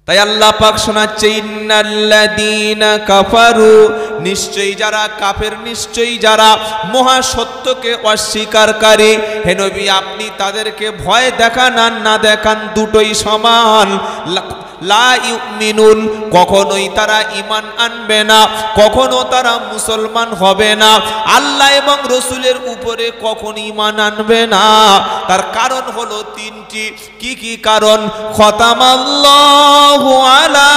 তাই আল্লাহ পাক শোনাচ্ছে, ইন্নাল্লাযীনা কাফারু, নিশ্চয়ই যারা কাফের, নিশ্চয়ই যারা মহা সত্যকে অস্বীকারী, হে নবী আপনি তাদেরকে ভয় দেখান আর না দেখান দুটোই সমান। লা ইউমিনুন, কখনোই তারা ঈমান আনবে না, কখনো তারা মুসলমান হবে না, আল্লাহ এবং রসুলের উপরে কখন ঈমান আনবে না। তার কারণ হলো তিনটি। কি কি কারণ? খতামাল্লাহু আলা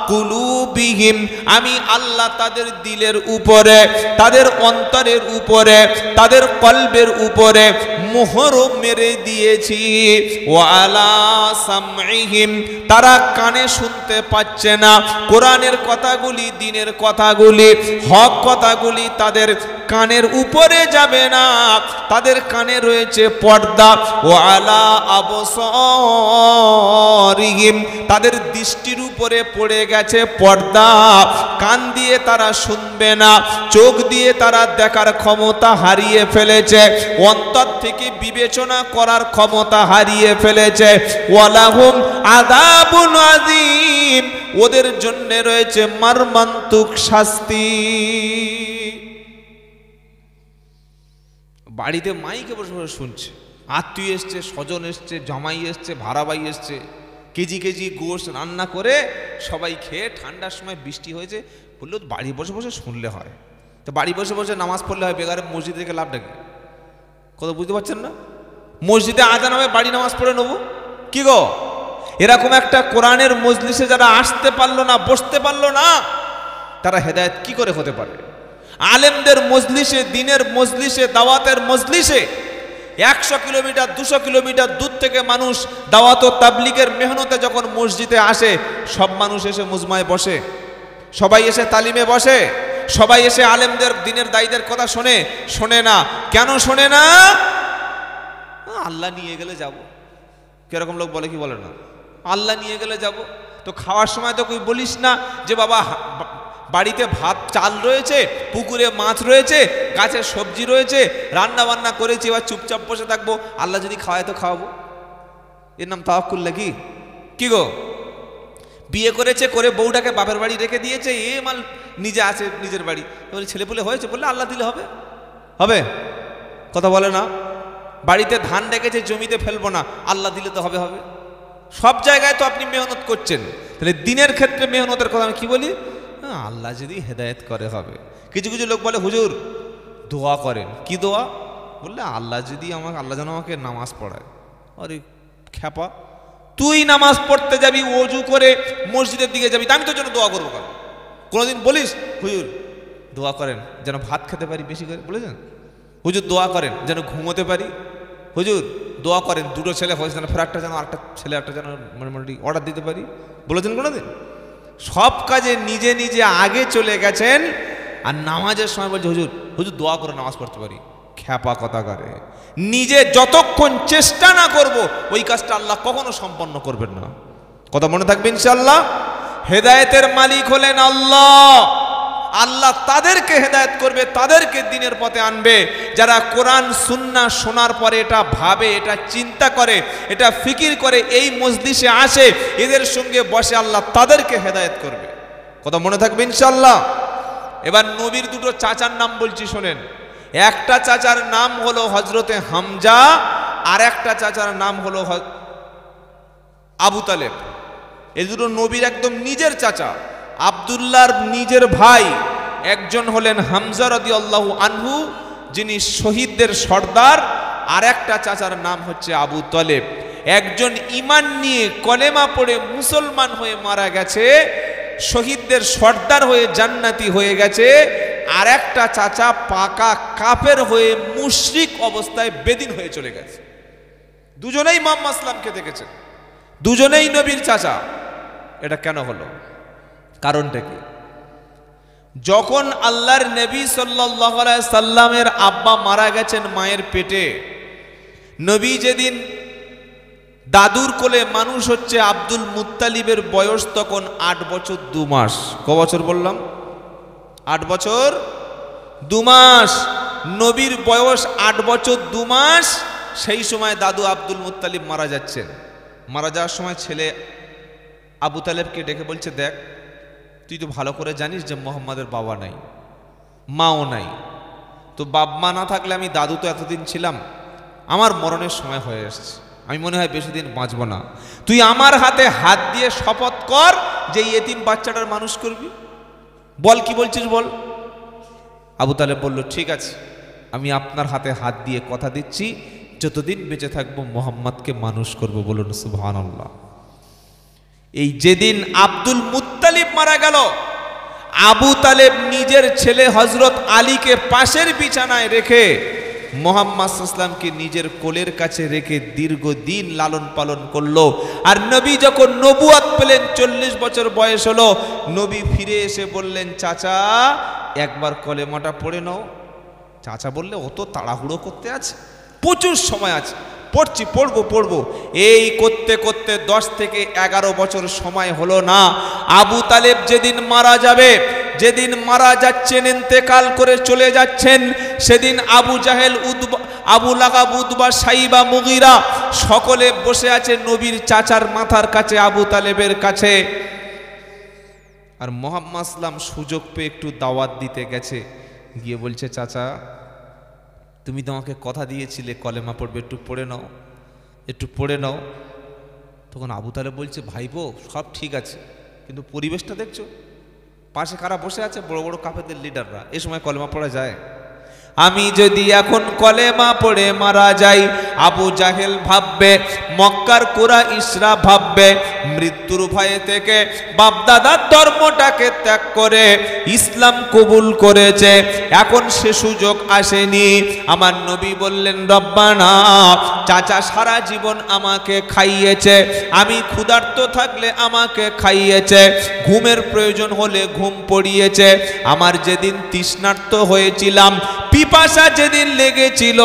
কুলুবিহিম, আমি আল্লাহ তাদের দিলের উপরে, তাদের অন্তরের উপরে, তাদের কলবের উপরে মোহর মেরে দিয়েছি। ওয়া আলা সামঈহিম, তারা কানে শুনতে পাচ্ছে না কোরআনের কথাগুলি, দ্বীনের কথাগুলি, হক কথাগুলি তাদের কানের উপরে যাবে না, তাদের কানে রয়েছে পর্দা। ওয়া আলা আবসারিহিম, তাদের দৃষ্টির উপরে পড়ে গেছে পর্দা, কান দিয়ে তারা শুনবে না, চোখ দিয়ে তারা দেখার ক্ষমতা হারিয়ে ফেলেছে, অন্তর থেকে বিবেচনা করার ক্ষমতা হারিয়ে ফেলেছে। ওয়ালাহুম আযাবুন আযীম, ওদের জন্য রয়েছে মর্মান্তিক শাস্তি। বাড়িতে মাইকে বসে বসে শুনছে, আত্মীয় এসছে, স্বজন এসছে, জামাই এসছে, ভাড়াবাই এসছে, কেজি কেজি গোশত রান্না করে সবাই খেয়ে, ঠান্ডার সময় বৃষ্টি হয়েছে, বললো বাড়ি বসে বসে শুনলে হয়, তো বাড়ি বসে বসে নামাজ পড়লে হয়, বেকারে মসজিদে থেকে লাভটা কি? কথা বুঝতে পারছেন না? মসজিদে আজান হবে, বাড়ি নামাজ পড়ে নেবো কি গো? এরকম একটা কোরআনের মজলিসে যারা আসতে পারলো না, বসতে পারলো না, তারা হেদায়েত কি করে হতে পারে? আলেমদের মজলিসে, দ্বীনের মজলিসে, দাওয়াতের মজলিসে 100 কিলোমিটার 200 কিলোমিটার দূর থেকে মানুষ দাওয়াত ও তাবলীগের মেহনতে যখন মসজিদে আসে, সব মানুষ এসে মুজমায় বসে, সবাই এসে তালিমে বসে, সবাই এসে আলেমদের, দ্বীনের দায়ীদের কথা শোনে না। কেন শোনে না? আল্লাহ নিয়ে গেলে যাব। কিরকম লোক বলে কি বলে না? আল্লাহ নিয়ে গেলে যাব। তো খাওয়ার সময় তো কই বলিস না যে বাবা বাড়িতে ভাত চাল রয়েছে, পুকুরে মাছ রয়েছে, গাছে সবজি রয়েছে, রান্না বান্না করেছি, এবার চুপচাপ বসে থাকবো, আল্লাহ যদি খাওয়ায় তো খাওয়াবো। এর নাম তাওয়াক্কুল নাকি? কি গো? বিয়ে করেছে, করে বউটাকে বাপের বাড়ি রেখে দিয়েছে, এ মাল নিজে আছে নিজের বাড়ি, ছেলেপুলে হয়েছে বললে আল্লাহ দিলে হবে? হবে? কথা বলে না? বাড়িতে ধান রেখেছে, জমিতে ফেলবো না, আল্লাহ দিলে তো হবে? হবে? সব জায়গায় তো আপনি মেহনত করছেন, তাহলে দ্বীনের ক্ষেত্রে মেহনতের কথা আমি কি বলি? আল্লাহ যদি হেদায়েত করে হবে। কিছু কিছু লোক বলে হুজুর দোয়া করেন। কি দোয়া? বললে আল্লাহ যদি আল্লাহ যেন আমাকে নামাজ পড়ায়। আরে খ্যাপা, তুই নামাজ পড়তে যাবি, ওযু করে মসজিদের দিকে যাবি, আমি তোর জন্য দোয়া করবো কেন? কোনোদিন বলিস হুজুর দোয়া করেন যেন ভাত খেতে পারি বেশি করে? বলেছেন? হুজুর দোয়া করেন যেন ঘুমোতে পারি? হুজুর দোয়া করেন দুটো ছেলে হয়েছে যেন ফেরারটা যেন আরেকটা ছেলে একটা যেন মোটামুটি অর্ডার দিতে পারি? বলেছেন কোনোদিন? সব কাজে নিজে নিজে আগে চলে গেছেন, আর নামাজের সময় বলছে হুজুর হুজুর দোয়া করে নামাজ পড়তে পারি। খ্যাপা কথা করে। নিজে যতক্ষণ চেষ্টা না করব, ওই কাজটা আল্লাহ কখনো সম্পন্ন করবেন না। কথা মনে থাকবে ইনশাআল্লাহ। হেদায়েতের মালিক হলেন আল্লাহ। আল্লাহ তাদেরকে হেদায়েত করবে, তাদেরকে দ্বীনের পথে আনবে যারা কোরআন সুন্নাহ শোনার পরে এটা ভাবে, এটা চিন্তা করে, এটা ফিকির করে, এই মজলিসে আসে, এদের সঙ্গে বসে, আল্লাহ তাদেরকে হেদায়েত করবে। কথা মনে থাকবে ইনশাআল্লাহ। এবার নবীর দুটো চাচার নাম বলছি শোনেন। একটা চাচার নাম হলো হযরতে হামজা, আর একটা চাচার নাম হলো আবু তালেব। এই দুটো নবীর একদম নিজের চাচা, আব্দুল্লাহর নিজের ভাই। একজন হলেন হামজা রাদিয়াল্লাহু আনহু, যিনি শহীদদের সর্দার, আর একটা চাচার নাম হচ্ছে আবু তালেব। একজন ঈমান নিয়ে কলেমা পড়ে মুসলমান হয়ে মারা গেছে, শহীদদের সর্দার হয়ে জান্নাতি হয়ে গেছে, আর একটা চাচা পাকা কাফের হয়ে মুশরিক অবস্থায় বেদিন হয়ে চলে গেছে। দুজনেই ইমাম মাসলামকে দেখেছেন, দুজনেই নবীর চাচা। এটা কেন হলো? কারণটা কি? যখন আল্লাহর নবী সাল্লাল্লাহু আলাইহি সাল্লামের আব্বা মারা গেছেন মায়ের পেটে, নবী যেদিন দাদুর কোলে মানুষ হচ্ছে, আব্দুল মুত্তালিবের বয়স তখন 8 বছর 2 মাস। ক বছর বললাম? 8 বছর 2 মাস। নবীর বয়স 8 বছর 2 মাস। সেই সময় দাদু আব্দুল মুত্তালিব মারা যাচ্ছেন। মারা যাওয়ার সময় ছেলে আবু তালেবকে ডেকে বলছে, দেখ তুই তো ভালো করে জানিস যে মোহাম্মদের বাবা নাই, মাও নাই, তো বাপ মা না থাকলে আমি দাদু তো এতদিন ছিলাম, আমার মরণের সময় হয়ে এসছে, আমি মনে হয় বেশি দিন বাঁচব না, তুই আমার হাতে হাত দিয়ে শপথ কর যে এতিম বাচ্চাটার মানুষ করবি, বল কি বলছিস বল। আবু তালেব বলল, ঠিক আছে, আমি আপনার হাতে হাত দিয়ে কথা দিচ্ছি যতদিন বেঁচে থাকবো মোহাম্মদকে মানুষ করব। বলুন সুবহানাল্লাহ। এই যেদিন আব্দুল মুত্তালিব মারা গেল, আবু তালেব নিজের ছেলে হযরত আলীকে পাশের বিছানায় রেখে মুহাম্মদ সাল্লাল্লাহু আলাইহি ওয়াসাল্লামকে নিজের কোলের কাছে রেখে দীর্ঘদিন লালন পালন করলো। আর নবী যখন নবুয়ত পেলেন, 40 বছর বয়স হলো, নবী ফিরে এসে বললেন, চাচা একবার কলেমাটা পড়ে নাও। চাচা বললে, অত তাড়াহুড়ো করতে আছে, প্রচুর সময় আছে, পড়বো। এই করতে করতে 10 থেকে 11 বছর সময় হলো না। আবু তালেব যেদিন মারা যাবে, যেদিন মারা যাচ্ছেন, ইন্তেকাল করে চলে যাচ্ছেন, সেদিন আবু জাহেল, আবু লাহাব, উতবা, সাইবা, মুগীরা সকলে বসে আছে নবীর চাচার মাথার কাছে, আবু তালেবের কাছে। আর মুহাম্মদ সাল্লাম সুযোগ পেয়ে একটু দাওয়াত দিতে গেছে, গিয়ে বলছে, চাচা তুমি তোমাকে কথা দিয়েছিলে কলেমা পড়বে, একটু পড়ে নাও। তখন আবু তালেব বলছে, ভাইপো সব ঠিক আছে, কিন্তু পরিবেশটা দেখছো, পাশে কারা বসে আছে, বড় বড় কাফেরদের লিডাররা, এই সময় কলেমা পড়া যায়? আমি যদি এখন কলেমা পড়ে মারা যাই, আবু জাহেল ভাববে, মক্কার কুরাইশরা ভাববে, মৃত্যুর ভয়ে থেকে বাপদাদার ধর্মটাকে ত্যাগ করে ইসলাম কবুল করেছে, এখন সে সুযোগ আসেনি। আমার নবী বললেন, রব্বানা, চাচা সারা জীবন আমাকে খাইয়েছে, আমি ক্ষুধার্ত থাকলে আমাকে খাইয়েছে, ঘুমের প্রয়োজন হলে ঘুম পড়িয়েছে, আমার যেদিন তৃষ্ণার্ত হয়েছিলাম, পিপাসা যেদিন লেগেছিল,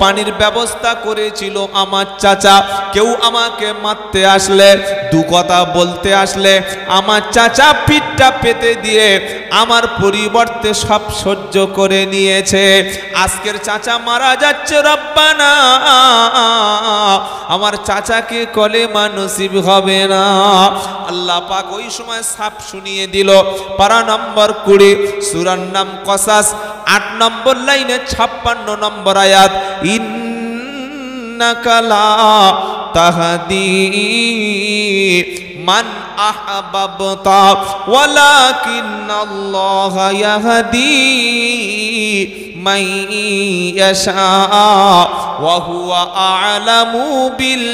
পানির ব্যবস্থা করেছিল আমার চাচা। কেউ আমাকে মারতে আসলে, দু কথা বলতে আসলে, আমার চাচা পিঠটা পেতে দিয়ে আমার পরিবর্তে সব সহ্য করে নিয়েছে। আজকের চাচা মারা যাচ্ছে, রব্বানা আমার চাচাকে কলেমা নসিব হবে না। আল্লাহ পাক ওই সময় সাপ শুনিয়ে দিল। পারা নম্বর 20, সূরার নাম কসাস, 8 নম্বর লাইনে 56 নম্বর আয়াত, ইন্নাকা লা তাহদি মান আহবাবতা ওয়ালাকিন্নাল্লাহা ইয়াহদি মান ইয়াশা ওয়া হুয়া আ'লামু বিল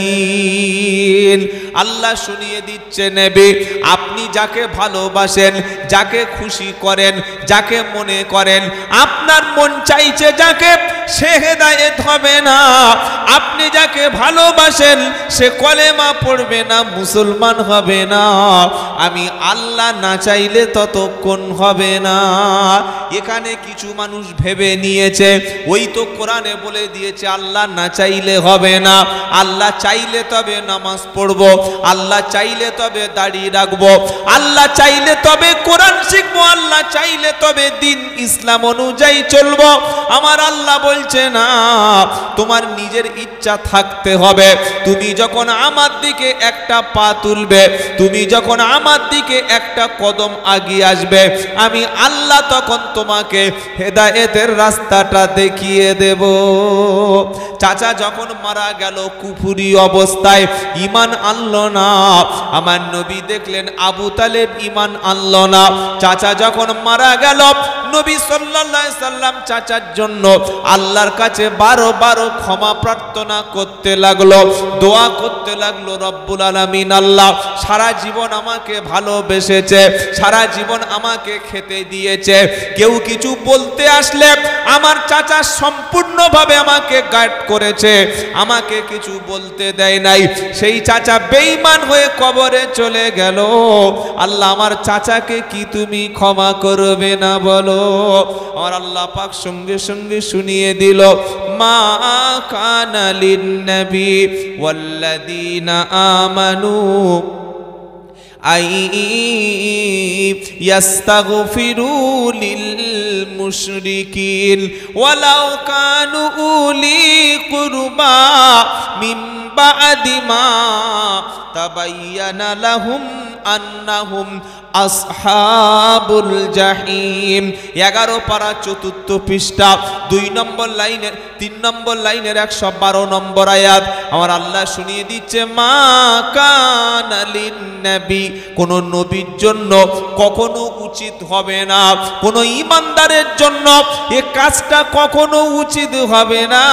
মুহতাদিন। আল্লাহ শুনিয়ে দিচ্ছে, নবী আপনি যাকে ভালোবাসেন, যাকে খুশি করেন, যাকে মনে করেন, আপনার মন চাইছে যাকে, সে হেদায়েত হবে না। আপনি যাকে ভালোবাসেন সে কলেমা পড়বে না, মুসলমান হবে না। আমি আল্লাহ না চাইলে ততক্ষণ হবে না। এখানে কিছু মানুষ ভেবে নিয়েছে, ওই তো কোরআনে বলে দিয়েছে আল্লাহ না চাইলে হবে না, আল্লাহ চাইলে তবে নামাজ পড়বো, আল্লাহ চাইলে তবে দাড়ি রাখবো, আল্লাহ চাইলে তবে কোরআন শিখবো, আল্লাহ চাইলে তবে দিন ইসলাম অনুযায়ী চলবো। আমার আল্লাহ বলছে না, তোমার নিজের ইচ্ছা থাকতে হবে। তুমি যখন আমার দিকে একটা পা তুলবে, তুমি যখন আমার দিকে একটা কদম আগিয়ে আসবে, আমি আল্লাহ তখন তোমাকে হেদায়েতের রাস্তাটা দেখিয়ে দেব। চাচা যখন মারা গেল কুফরি অবস্থায়, ঈমান আনলো না। আমার নবী দেখলেন আবু তালেব ঈমান আনলো না। চাচা যখন মারা গেল, নবী সাল্লাল্লাহু আলাইহি সাল্লাম চাচার জন্য আল্লাহর কাছে 12 ক্ষমা প্রার্থনা করতে লাগলো, দোয়া করতে লাগলো, রব্বুল আলামিন আল্লাহ সারা জীবন আমাকে ভালোবেসেছে, সারা জীবন আমাকে খেতে দিয়েছে, কেউ কিছু বলতে আসলে আমার চাচা সম্পূর্ণভাবে আমাকে গাইড করেছে, আমাকে কিছু বলতে দেয় নাই। সেই চাচা বেঈমান হয়ে কবরে চলে গেল। আল্লাহ আমার চাচাকে কি তুমি ক্ষমা করবে না বলো? আর আল্লাহ পাক সঙ্গে সঙ্গে শুনিয়ে দিল, মা কানা লিন নবী ওয়াল্লাযীনা আমানু আই ইস্তাগফিরু লিল মুশরিকিন ওয়ালাউ কানু উলি কুরবা মিন বাদি মা তাবায়্যানা লাহুম আন্নাহুম আসহাবুল জাহিম। 11 পারা 4 পৃষ্ঠা 2 নম্বর লাইনের 3 নম্বর লাইনের 112 নম্বর আয়াত আমার আল্লাহ শুনিয়ে দিচ্ছে, মা কানা লিন-নবী, কোন নবীর জন্য কখনো উচিত হবে না, কোন ঈমানদারের জন্য এ কাজটা কখনো উচিত হবে না,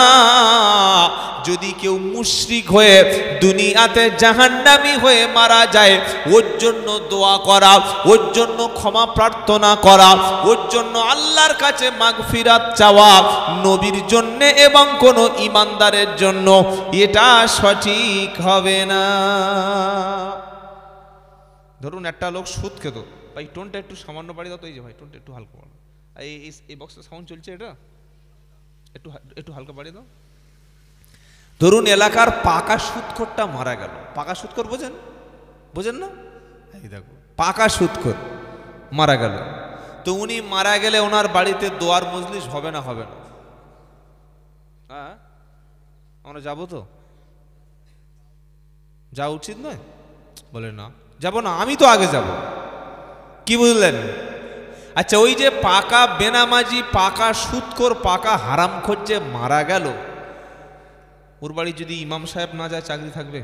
যদি কেউ মুশরিক হয়ে দুনিয়াতে জাহান্নামী হয়ে মারা যায়, ওর জন্য দোয়া করা, ওর জন্য ক্ষমা প্রার্থনা করা, ওর জন্য আল্লাহর কাছে মাগফিরাত চাওয়া নবীর জন্য এবং কোন ঈমানদারের জন্য এটা সঠিক হবে না। ধরুন একটা লোক সুদ খেত, ভাই টোনটা একটু সামান্য বাড়ি দাও তো, এই যে ভাই টোনটা একটু হালকা বাড়াও, এই বক্সের সাউন্ড চলছে, এটা একটু একটু হালকা বাড়িয়ে দাও। ধরুন এলাকার পাকা সুদখোরটা মারা গেল, পাকা সুদখোর বোঝেন, বোঝেন না, এই দেখো পাকা সুদখোর মারা গেল, তো উনি মারা গেলে ওনার বাড়িতে দোয়ার মজলিস হবে না, হবে না? হ্যাঁ, আমরা যাবো তো, যাওয়া উচিত নয়? বলে না, যাবো না, আমি তো আগে যাব। কি বুঝলেন? আচ্ছা, ওই যে পাকা বেনামাজি, পাকা সুদখোর, পাকা হারামখোর যে মারা গেল, ওর বাড়ি যদি ইমাম সাহেব না যায় চাকরি থাকবে?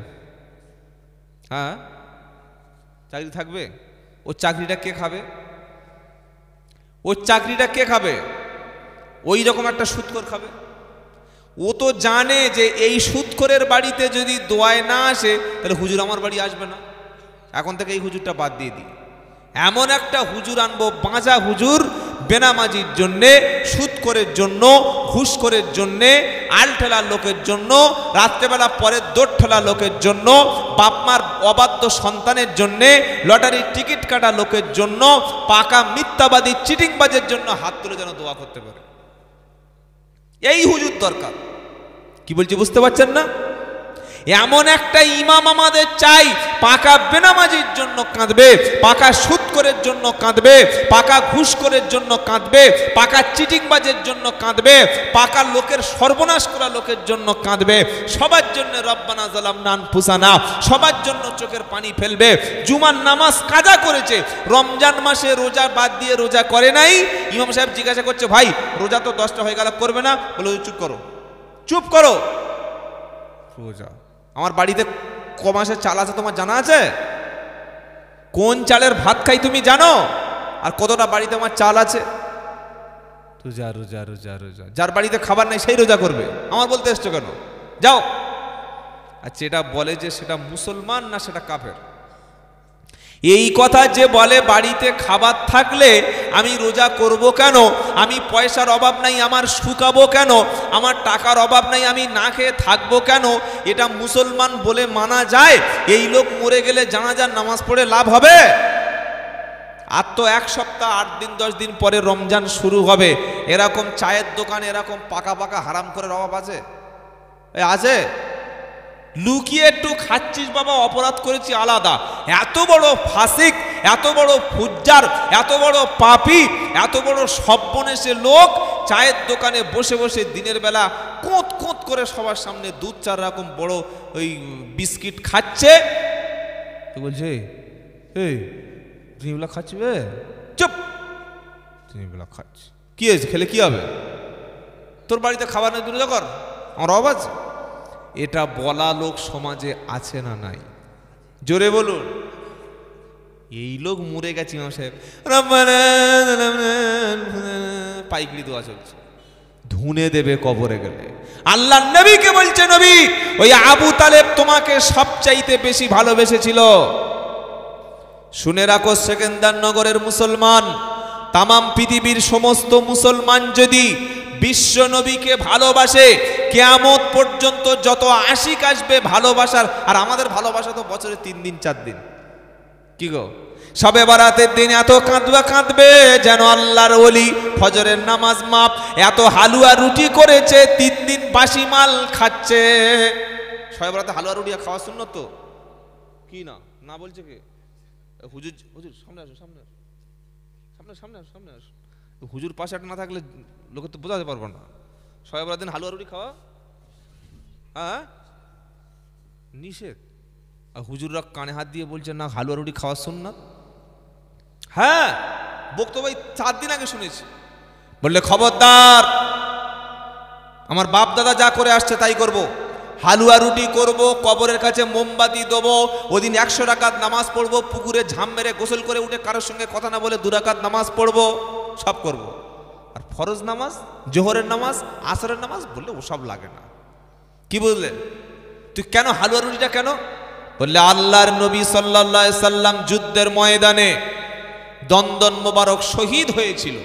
হ্যাঁ, চাকরি থাকবে? ওর চাকরিটা কে খাবে? ওর চাকরিটা কে খাবে? ওই রকম একটা সুদখোর খাবে। ও তো জানে যে এই সুদখোরের বাড়িতে যদি দোয়ায় না আসে তাহলে হুজুর আমার বাড়ি আসবে না, এখন থেকে এই হুজুরটা বাদ দিয়ে দিই। এমন একটা হুজুর আনবো, বাঁচা হুজুর, বেনামাজির জন্যে, সুদখোরের জন্য, ঘুষখোরের জন্যে, আল ঠেলা লোকের জন্য, রাত্রেবেলা পরের দৌড় ঠেলা লোকের জন্য, বাপমার অবাধ্য সন্তানের জন্যে, লটারির টিকিট কাটা লোকের জন্য, পাকা মিথ্যাবাদী চিটিংবাজের জন্য হাত তুলে যেন দোয়া করতে পারে, এই হুজুর দরকার। কি বলছি বুঝতে পারছেন না? এমন একটা ইমাম আমাদের চাই, পাকা বেনামাজির জন্য কাঁদবে, পাকা সুদখোরের জন্য কাঁদবে, পাকা ঘুষখোরের জন্য কাঁদবে, পাকা চিটিংবাজের জন্য কাঁদবে, পাকা লোকের সর্বনাশ করা লোকের জন্য কাঁদবে, সবার জন্য রব্বানা যালামনা আনফুসানা, সবার জন্য চোখের পানি ফেলবে। জুমার নামাজ কাজা করেছে, রমজান মাসে রোজা বাদ দিয়ে রোজা করে নাই। ইমাম সাহেব জিজ্ঞাসা করছে, ভাই রোজা তো 10টা হয়ে গেল, করবে না? বলে চুপ করো, চুপ করো, রোজা। আমার বাড়িতে ক মাসের চাল আছে তোমার জানা আছে? কোন চালের ভাত খাই তুমি জানো? আর কতটা বাড়িতে আমার চাল আছে? রোজা রোজা রোজা রোজা। যার বাড়িতে খাবার নেই সেই রোজা করবে, আমার বলতে এসছো কেন? যাও। আচ্ছা, এটা বলে যে সেটা মুসলমান না সেটা কাফের? এই কথা যে বলে বাড়িতে খাবার থাকলে আমি রোজা করব কেন, আমি পয়সার অভাব নাই আমার শুকাবো কেন, আমার টাকার অভাব নাই আমি না খেয়ে থাকবো কেন, এটা মুসলমান বলে মানা যায়? এই লোক মরে গেলে জানাজার নামাজ পড়ে লাভ হবে? আর তো 1 সপ্তাহ 8 দিন 10 দিন পরে রমজান শুরু হবে, এরকম চায়ের দোকানে এরকম পাকা পাকা হারাম করে অভাব আছে? আছে? লুকিয়ে একটু খাচ্ছিস বাবা, অপরাধ করেছি আলাদা। এত বড় ফাসিক, এত বড় ফুজ্জার, এত বড় পাপী, এত বড় সর্বনেশে লোক চায়ের দোকানে বসে বসে দিনের বেলা কোঁত কোঁত করে সবার সামনে 2-4 রকম বড় ওই বিস্কিট খাচ্ছে। তো বলছে, এই তুমি এগুলো খাচ্ছিবে? চুপ, তুমি এগুলো খাচ্ছি, কি হয়েছে? খেলে কি হবে? তোর বাড়িতে খাবার নেই, দূরে কর, আমার অবাজ। এটা বলা লোক সমাজে আছে না নাই? জোরে বলুন। এই লোক মরে গেছে, ইমাম সাহেব পাইকলি দোয়া চলছে, ধুনে দেবে কবরে গেলে। আল্লাহ নবীকে বলছে, নবী ওই আবু তালেব তোমাকে সবচাইতে বেশি ভালোবেসেছিল। শুনে রাখো সেকেন্দারনগরের মুসলমান, তামাম পৃথিবীর সমস্ত মুসলমান যদি বিশ্ব নবীকে ভালোবাসে, কিয়ামত পর্যন্ত যত আশিক আসবে ভালোবাসার, আর আমাদের ভালোবাসা তো বছরে 3 দিন 4 দিন। কি গো, শবে বরাতের দিন এত কাঁদবে যেন আল্লাহর ওলি, ফজরের নামাজ মাপ, এত হালুয়া রুটি করেছে 3 দিন বাসি মাল খাচ্ছে। শবে বরাতে হালুয়া রুটি খাওয়া সুন্নত তো? কি না না বলছে কে? হুজুর হুজুর সামনে আসো, সামনে আসো, সামনে সামনে আসো, সামনে আসো। হুজুর পাশে একটা না থাকলে লোকে তো বোঝাতে পারবো না। সবাই দিন হালুয়া রুটি খাওয়া হ্যাঁ নিষেধ, আর হুজুররা কানে হাত দিয়ে বলছে না হালুয়া রুটি খাওয়ার সুন্নাত। হ্যাঁ বক্তব্য 4 দিন আগে শুনেছি, বললে খবরদার, আমার বাপ দাদা যা করে আসছে তাই করব, হালুয়া রুটি করব, কবরের কাছে মোমবাতি দেবো, ওদিন 100 রাকাত নামাজ পড়বো, পুকুরে ঝাঁপ মেরে গোসল করে উঠে কারোর সঙ্গে কথা না বলে 2 রাকাত নামাজ পড়বো, সব করব। আর ফরজ নামাজ, জোহরের নামাজ, আসরের নামাজ বললে ওসব লাগে না। কি বুঝলে? তুই কেন হালুয়া রুটিটা কেন? বললে আল্লাহর নবী সাল্লাল্লাহু আলাইহি সাল্লাম যুদ্ধের ময়দানে দন্দন মোবারক শহীদ হয়েছিল,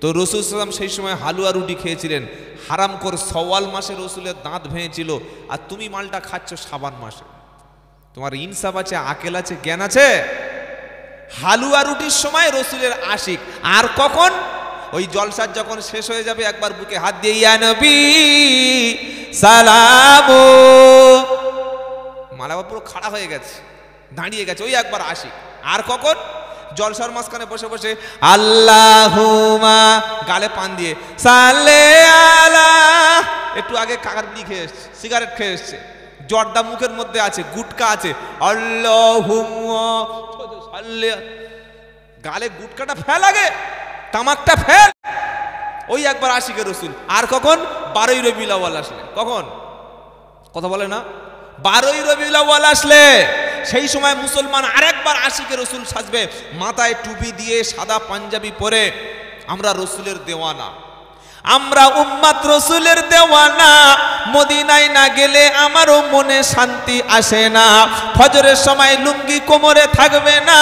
তো রসুল সাল্লাম সেই সময় হালুয়া রুটি খেয়েছিলেন। হারাম কর সওয়াল মাসে রসুলের দাঁত ভেঙেছিল, আর তুমি মালটা খাচ্ছ শাবান মাসে। তোমার ইনসাফ আছে, আকেল আছে, জ্ঞান আছে? হালুয়া রুটির সময় রসুলের আশিক, আর কখন? ওই জলসার যখন শেষ হয়ে যাবে একবার বুকে হাত দিয়ে ইয়া নবী সালামু, মালাবা পুরো খাড়া হয়ে গেছে, দাঁড়িয়ে গেছে, ওই একবার আশিক। আর কখন? জলসার মাঝখানে বসে বসে আল্লাহুমা গালে পান দিয়ে সাল্লে আলা, একটু আগে কাকার বিড়ি খেয়ে এসছে, সিগারেট খেয়ে এসছে, জর্দা মুখের মধ্যে আছে, গুটকা আছে, আল্লাহুম্মা সাল্লে, গালে গুটকাটা ফেল, আগে তামাকটা ফেল, ওই একবার আশিকে রসুল। আর কখন? 12ই রবিউল আউয়াল আসলে। কখন? কথা বলে না? 12ই রবিউল আউয়াল আসলে সেই সময় মুসলমান আরেকবার আশিকে রসুল সাজবে, মাথায় টুপি দিয়ে সাদা পাঞ্জাবি পরে। আমরা রসুলের দেওয়ানা, আমরা উম্মাত রসুলের দেওয়ানা। মদিনায় না গেলে আমারও মনে শান্তি আসে না। ফজরের সময় লুঙ্গি কোমরে থাকবে না,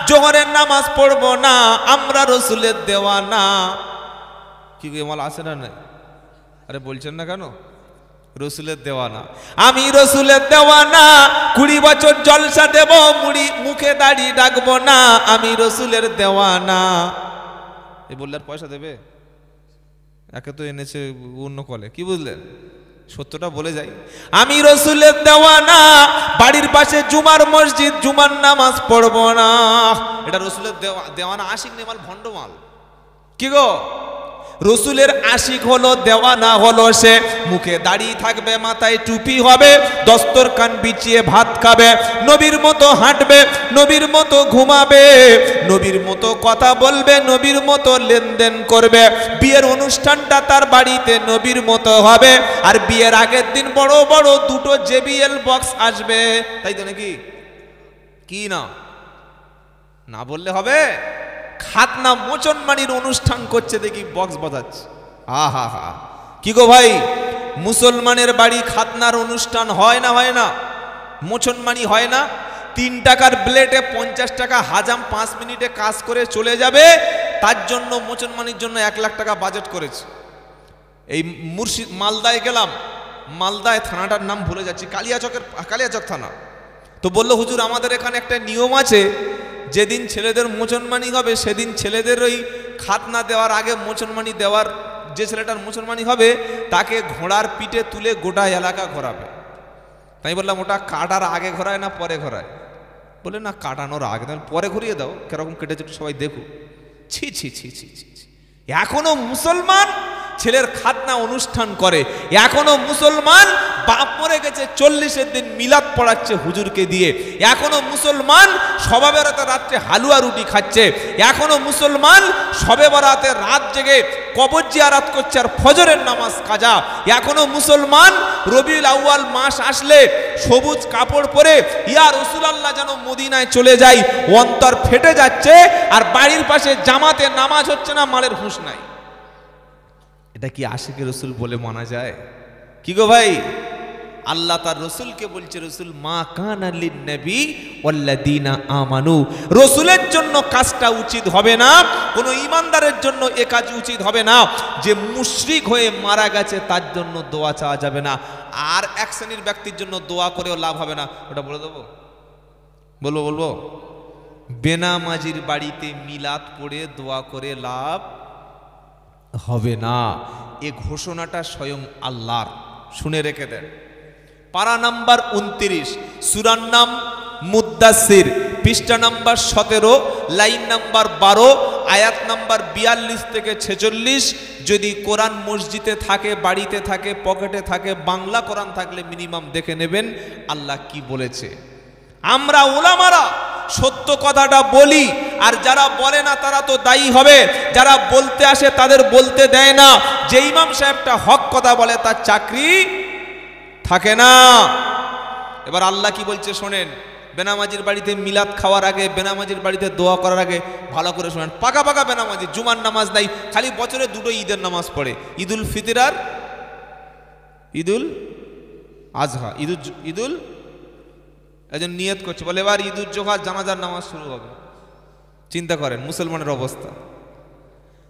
জোহরের নামাজ পড়বো না, আমরা রসুলের দেওয়ানা। কি গো মাল আসে না? নাই? আরে বলছেন না কেন? রসুলের দেওয়ানা, আমি রসুলের দেওয়ানা। 20 বছর জলসা দেব, মুখে দাড়ি ডাকবো না, আমি রসুলের দেওয়ানা। এ বললে আর পয়সা দেবে? একে তো এনেছে অন্য কলে। কি বুঝলেন? সত্যটা বলে যাই, আমি রসুলের দেওয়ানা। বাড়ির পাশে জুমার মসজিদ, জুমার নামাজ পড়বো না, এটা রসুলের দেওয়ানা। আশিক নেমাল, ভণ্ডমাল। কি গো? রসুলের আশিক হলো, দেওয়ানা হলো সে মুখে দাড়ি থাকবে, মাথায় টুপি হবে, দস্তরখান বিছিয়ে ভাত খাবে, নবীর মতো হাঁটবে, নবীর মতো ঘুমাবে, নবীর মতো কথা বলবে, নবীর মতো লেনদেন করবে। বিয়ের অনুষ্ঠানটা তার বাড়িতে নবীর মতো হবে। আর বিয়ের আগের দিন বড় বড় 2টো JBL বক্স আসবে, তাই তো নাকি? কি না না বললে হবে? খাতনা মোচনমানির অনুষ্ঠান করছে, দেখি বক্স বাজাচ্ছে। আহা হা, কি গো ভাই, মুসলমানের বাড়ি খাতনার অনুষ্ঠান হয় না? হয় না? মোচনমানি হয় না? 3 টাকার ব্লেটে 50 টাকা হাজাম 5 মিনিটে কাজ করে চলে যাবে, তার জন্য মোচনমানির জন্য 1 লাখ টাকা বাজেট করেছে। এই মালদায় গেলাম, মালদায় থানাটার নাম ভুলে যাচ্ছি, কালিয়াচক থানা। তো বললো হুজুর আমাদের এখানে একটা নিয়ম আছে, যেদিন ছেলেদের মোচনমানি হবে সেদিন ছেলেদের ওই খাতনা দেওয়ার আগে মোচনমানি দেওয়ার, যে ছেলেটার মোচনমানি হবে তাকে ঘোড়ার পিঠে তুলে গোটা এলাকা ঘোরাবে। তাই বললাম ওটা কাটার আগে ঘোরায় না পরে ঘোরায়? বলে না কাটানোর আগে। পরে ঘুরিয়ে দাও, কিরকম কেটেছে সবাই দেখো। ছি ছি ছি ছি ছি, এখনো মুসলমান ছেলের খাতনা অনুষ্ঠান করে, এখনো মুসলমান বাপ মরে গেছে 40-এর দিন মিলাদ পড়াচ্ছে হুজুরকে দিয়ে, এখনো মুসলমান শবে বরাতে রাত্রে হালুয়া রুটি খাচ্ছে, এখনো মুসলমান শবে বরাতে রাত জেগে কবর জিয়ারত করছে আর ফজরের নামাজ কাজা, এখনো মুসলমান রবিউল আউয়াল মাস আসলে সবুজ কাপড় পরে ইয়া রাসূলুল্লাহ যেন মদিনায় চলে যায়, অন্তর ফেটে যাচ্ছে। আর বাড়ির পাশে জামাতে নামাজ হচ্ছে না, মালের হুঁশ নাই। এটা কি আশিকে রসুল বলে মানা যায়? কি গো ভাই, আল্লাহ তার রসুলকে বলছে, রসুল মা কানা লিন-নবী ওয়াল্লাযীনা আমানু, রসুলের জন্য কাজটা উচিত হবে না, কোনো ঈমানদারের জন্য এ কাজ উচিত হবে না যে মুশরিক হয়ে মারা গেছে তার জন্য দোয়া চাওয়া যাবে না। আর এক শ্রেণীর ব্যক্তির জন্য দোয়া করেও লাভ হবে না। ওটা বলে দেবো? বলবো? বেনামাজির বাড়িতে মিলাদ পড়ে দোয়া করে লাভ হবে না। এ ঘোষণাটা স্বয়ং আল্লাহর, শুনে রেখে দেন। পারা নাম্বার 29, সূরার নাম মুদ্দাসির, পৃষ্ঠা নাম্বার 17, লাইন নাম্বার 12, আয়াত নাম্বার 42 থেকে 46, যদি কোরআন মসজিদে থাকে, বাড়িতে থাকে, পকেটে থাকে, বাংলা কোরআন থাকলে মিনিমাম দেখে নেবেন আল্লাহ কি বলেছে। আমরা ওলামারা সত্য কথাটা বলি, আর যারা বলে না তারা তো দায়ী হবে। যারা বলতে আসে তাদের বলতে দেয় না। যে ইমাম সাহেবটা হক কথা বলে তার চাকরি থাকে না। এবার আল্লাহ কি বলছে শোনেন, বেনামাজির বাড়িতে মিলাদ খাওয়ার আগে, বেনামাজির বাড়িতে দোয়া করার আগে ভালো করে শোনেন। পাকা পাকা বেনামাজি, জুমার নামাজ নাই, খালি বছরে দুটো ঈদের নামাজ পড়ে, ঈদুল ফিতর আর ঈদুল আজহা। ঈদুল একজন নিয়ত করছে, বলে এবার ঈদুল জোহা জানাজার নামাজ শুরু হবে। চিন্তা করেন মুসলমানের অবস্থা।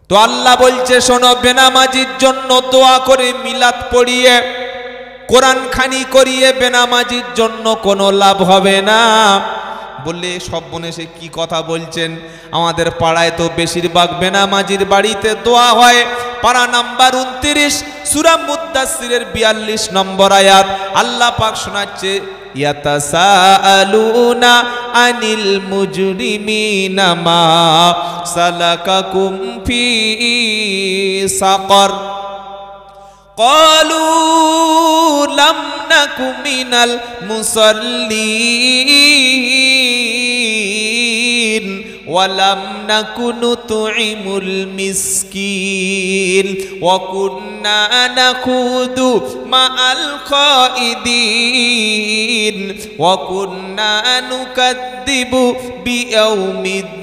তো আল্লাহ বলছে শোনো, বেনামাজির জন্য দোয়া করে মিলাদ পড়িয়ে কোরআন খানি করিয়ে বেনামাজির জন্য কোনো লাভ হবে না। বললে সব বোনে সে কি কথা বলছেন, আমাদের পাড়ায় তো বেশিরভাগ বেনামাজির বাড়িতে দোয়া হয়। পারা নাম্বার 29 সূরা মুদ্দাসসিরের 42 নম্বর আয়াত আল্লাহ পাক শোনাচ্ছে, ইয়াতাসাআলুনা আনিল মুজরিমিনা মা সালাকাকুম ফি সাকার ক্বালু লাম নাকু মিনাল মুসাল্লিন ওয়া লাম নাকু নুতঈমুল মিসকিন ওয়া কুন্না নাখুদু মা'আল খাইদিন ওয়া কুন্না নুকাদ্দিবু বিয়াউমিদ্দিন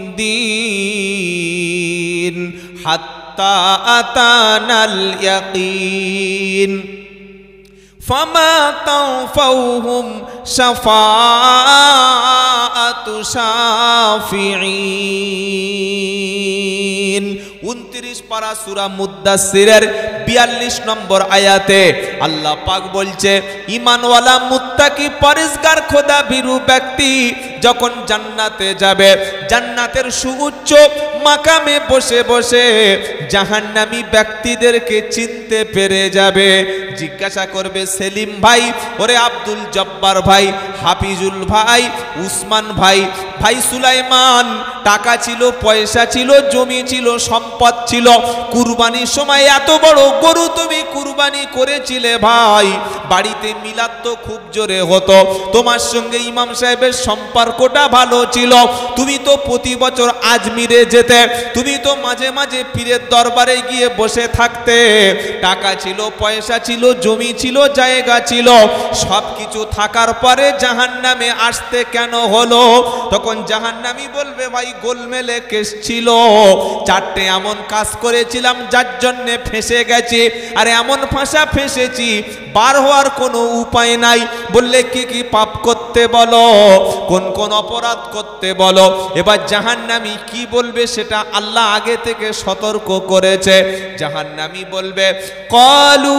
হাত্তা আতানাল ইয়াকিন ফামা তানফাউহুম শাফাআতু শাফিঈন। 29 পারা সূরা মুদ্দাসসিরের 42 নম্বর আয়াতে আল্লাহ পাক বলছে, ঈমানওয়ালা মুত্তাকি পরেজগার খোদা ভীরু ব্যক্তি যখন জান্নাতে যাবে, জান্নাতের সুউচ্চ মাকামে বসে বসে জাহান্নামী ব্যক্তিদেরকে চিনতে পেরে যাবে। জিজ্ঞাসা করবে, সেলিম ভাই, ওরে আব্দুল জব্বার ভাই, হাফিজুল ভাই, উসমান ভাই, ভাই সুলাইমান, টাকা ছিল, পয়সা ছিল, জমি ছিল, সম্পদ ছিল, কুরবানির সময় এত বড় গরু তুমি কুরবানি করেছিলে ভাই, বাড়িতে মিলাদ তো খুব জোরে হতো, তোমার সঙ্গে ইমাম সাহেবের সম্পর্কটা ভালো ছিল, তুমি তো প্রতি বছর আজমিরে যেতে, তুমি তো মাঝে মাঝে পীরের দরবারে গিয়ে বসে থাকতে, টাকা ছিল, পয়সা ছিল, জমি ছিল, জায়গা ছিল, সব কিছু থাকার পরে জাহান্নামে আসতে কেন হলো? তখন জাহান্নামী বলবে, ভাই গোলমেলে কেস ছিল, চারটে এমন কাজ করেছিলাম যার জন্য ফেঁসে গেছি, আর এমন ফাঁসা ফেঁসেছি বার হওয়ার কোনো উপায় নাই। বললে কি কি পাপ করতে বলো, কোন কোন অপরাধ করতে বলো। এবার জাহান্নামী কি বলবে সেটা আল্লাহ আগে থেকে সতর্ক করেছে। জাহান্নামী বলবে, ক্বালু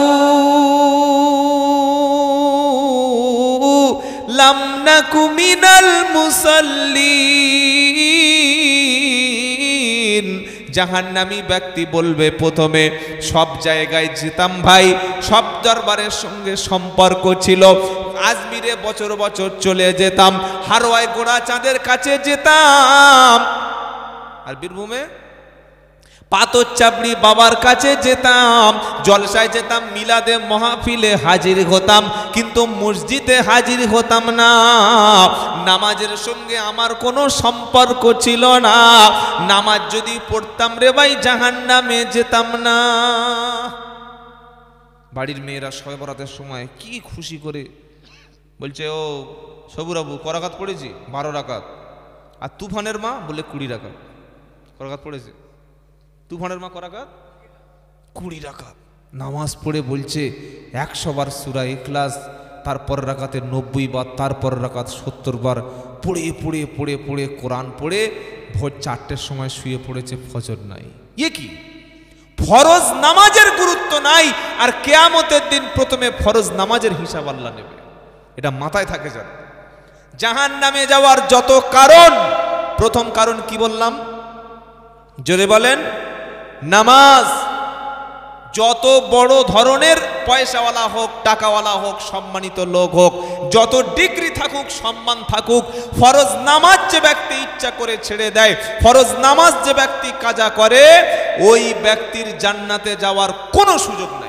লাম নাকু মিনাল মুসাল্লিন। জাহান্নামী ব্যক্তি বলবে, প্রথমে সব জায়গায় যেতাম ভাই, সব দরবারের সঙ্গে সম্পর্ক ছিল, আজমিরে বছর বছর চলে যেতাম, হারোয়ায় গোড়া চাঁদের কাছে যেতাম, আর বীরভূমে পাথর চাপড়ি বাবার কাছে যেতাম, জলসায় যেতাম, মিলাদে মাহফিলে হাজির হতাম, কিন্তু মসজিদে হাজির হতাম না, নামাজের সঙ্গে আমার কোনো সম্পর্ক ছিল না, নামাজ যদি পড়তাম রে ভাই জাহান্নামে যেতাম না। বাড়ির মেয়েরা শবে বরাতের সময় কি খুশি করে বলছে, ও সবুরাবু করাকাত পড়েছি 12 রাকাত, আর তুফানের মা বলে 20 রাকাত। করাকাত পড়েছে তুফানের মা, করাকাত 20 রাকাত নামাজ পড়ে বলছে 100 বার সূরা ইখলাস, তারপর রাকাতে 90 বার, তারপর রাকাত 70 বার পড়ে পড়ে পড়ে পড়ে কোরআন পড়ে ভোর 4টের সময় শুয়ে পড়েছে, ফজর নাই। এ কি ফরজ নামাজের গুরুত্ব নাই, আর কিয়ামতের দিন প্রথমে ফরজ নামাজের হিসাব আল্লাহ নেবে, এটা মাথায় থাকে। যান জাহান্নামে যাওয়ার যত কারণ, প্রথম কারণ কি বললাম, জোরে বলেন, নামাজ। যত বড় ধরনের পয়সাওয়ালা হোক, টাকাওয়ালা হোক, সম্মানিত লোক হোক, যত ডিগ্রি থাকুক, সম্মান থাকুক, ফরজ নামাজ যে ব্যক্তি ইচ্ছা করে ছেড়ে দেয়, ফরজ নামাজ যে ব্যক্তি কাজা করে, ওই ব্যক্তির জান্নাতে যাওয়ার কোনো সুযোগ নাই।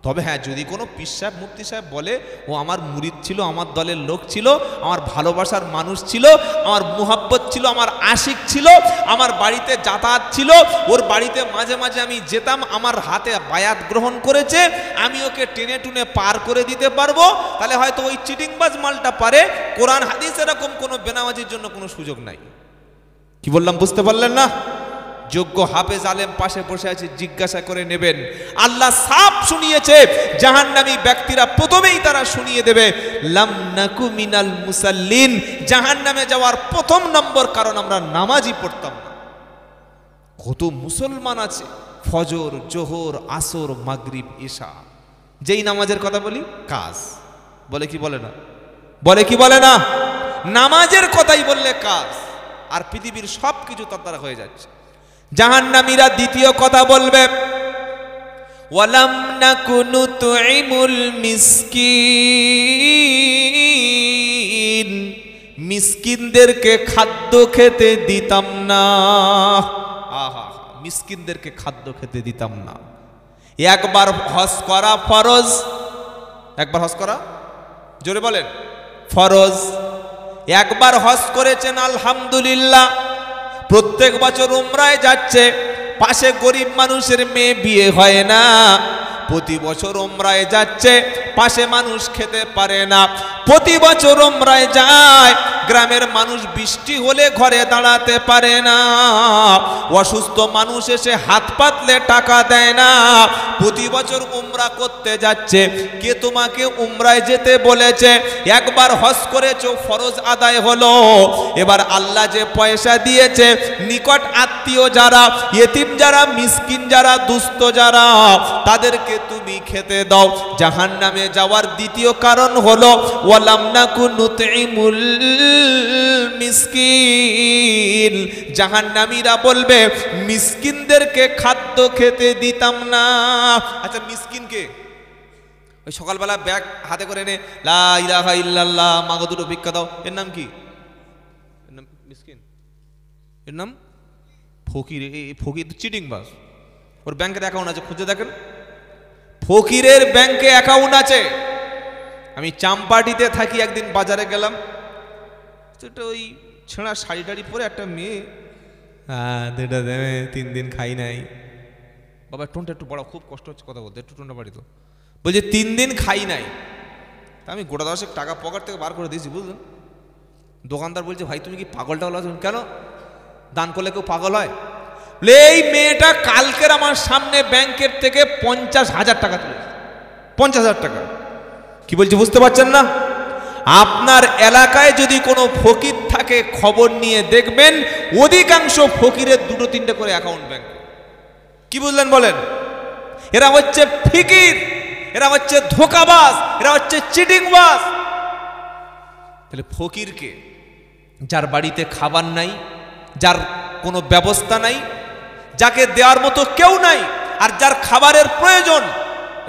তবে হ্যাঁ, যদি কোনো পীর সাহেব, মুফতি সাহেব বলে ও আমার মুরিদ ছিল, আমার দলের লোক ছিল, আমার ভালোবাসার মানুষ ছিল, আমার মুহাব্বত ছিল, আমার আশিক ছিল, আমার বাড়িতে যাতায়াত ছিল, ওর বাড়িতে মাঝে মাঝে আমি যেতাম, আমার হাতে বায়াত গ্রহণ করেছে, আমি ওকে টেনে টুনে পার করে দিতে পারবো, তাহলে হয়তো ওই চিটিংবাজ মালটা পারে। কোরআন হাদিস এরকম কোনো বেনামাজির জন্য কোনো সুযোগ নাই। কি বললাম বুঝতে পারলেন না? যোগ্য হাফেজ আলেম পাশে বসে আছে, জিজ্ঞাসা করে নেবেন। আল্লাহ সাফ শুনিয়েছে, জাহান্নামী ব্যক্তিরা প্রথমেই তারা শুনিয়ে দেবে, লাম নাকু মিনাল মুসাল্লিন, জাহান্নামে যাওয়ার প্রথম নম্বর কারণ আমরা নামাজই পড়তাম না। কত মুসলমান আছে ফজর, জোহর, আসর, মাগরিব, ইশা, যেই নামাজের কথা বলি কাজ বলে কি বলে না, বলে কি বলে না, নামাজের কথাই বললে কাজ, আর পৃথিবীর সব কিছু তার দ্বারা হয়ে যাচ্ছে। জাহান্নামীরা দ্বিতীয় কথা বলবে, ওয়ালাম নাকু নুতঈমুল মিসকিন, মিসকিনদেরকে খাদ্য খেতে দিতাম না। আহা, মিসকিনদেরকে খাদ্য খেতে দিতাম না। একবার হজ করা ফরজ, একবার হজ করা, জোরে বলেন, ফরজ। একবার হজ করেছেন আলহামদুলিল্লাহ, প্রত্যেক বছর উমরায় যাচ্ছে, পাশে গরিব মানুষের মেয়ে বিয়ে হয় না, প্রতি বছর উমরায় যাচ্ছে, পাশে মানুষ খেতে পারে না, প্রতি বছর উমরায় যায়, গ্রামের মানুষ বৃষ্টি হলে ঘরে দাঁড়াতে পারে না, অসুস্থ মানুষ এসে হাত পাতলে টাকা দেয় না, প্রতি বছর উমরা করতে যাচ্ছে। কে তোমাকে উমরায় যেতে বলেছে? একবার হজ করেছো, ফরজ আদায় হলো, এবার আল্লাহ যে পয়সা দিয়েছে, নিকট আত্মীয় যারা, ইয়েতিম যারা, মিসকিন যারা, দুস্থ যারা, তাদেরকে তুমি খেতে দাও। জাহান্নামে যাওয়ার দ্বিতীয় কারণ হলো ওয়ালাম নাকু নুতঈমুল মিসকিন, জাহান্নামীরা বলবে মিসকিনদেরকে খাদ্য খেতে দিতাম না। আচ্ছা, মিসকিন কে? ওই সকালবেলা ব্যাগ হাতে করে এনে লা ইলাহা ইল্লাল্লাহ, মাগো দুটো ভিক্ষা দাও, এর নাম কি? এর নাম মিসকিন, এর নাম ফকির। এই ফকির তো চিটিংবাজ, ওর ব্যাংকের অ্যাকাউন্ট আছে, খুঁজে দেখেন, ফকিরের ব্যাংকে অ্যাকাউন্ট আছে। আমি চাম্পাটিতে থাকি, একদিন বাজারে গেলাম, তো ওই ছেঁড়া শাড়ি টাড়ি পরে একটা মেয়ে, হ্যাঁ যেটা দেবে, 3 দিন খাই নাই। বাবা টোনটা একটু বড়, খুব কষ্ট হচ্ছে কথা বলতে, একটু টোনটা বাড়ি তো। বলছে 3 দিন খাই নাই। তা আমি গোটা 10 টাকা পকেট থেকে বার করে দিয়েছি, বুঝলেন। দোকানদার বলছে, ভাই তুমি কি পাগল টাগল আছো? কেন, দান করলে কেউ পাগল হয়? এই মেয়েটা কালকের আমার সামনে ব্যাংকের থেকে 50,000 টাকা তুলেছে, 50,000 টাকা। কি বলছি বুঝতে পারছেন না? আপনার এলাকায় যদি কোনো ফকির থাকে, খবর নিয়ে দেখবেন অধিকাংশ ফকিরের 2-3টে করে অ্যাকাউন্ট ব্যাংক। কি বুঝলেন বলেন? এরা হচ্ছে ফকির, এরা হচ্ছে ধোঁকাবাজ, এরা হচ্ছে চিটিংবাজ। তাহলে ফকিরকে, যার বাড়িতে খাবার নাই, যার কোনো ব্যবস্থা নাই, যাকে দেওয়ার মতো কেউ নাই, আর যার খাবারের প্রয়োজন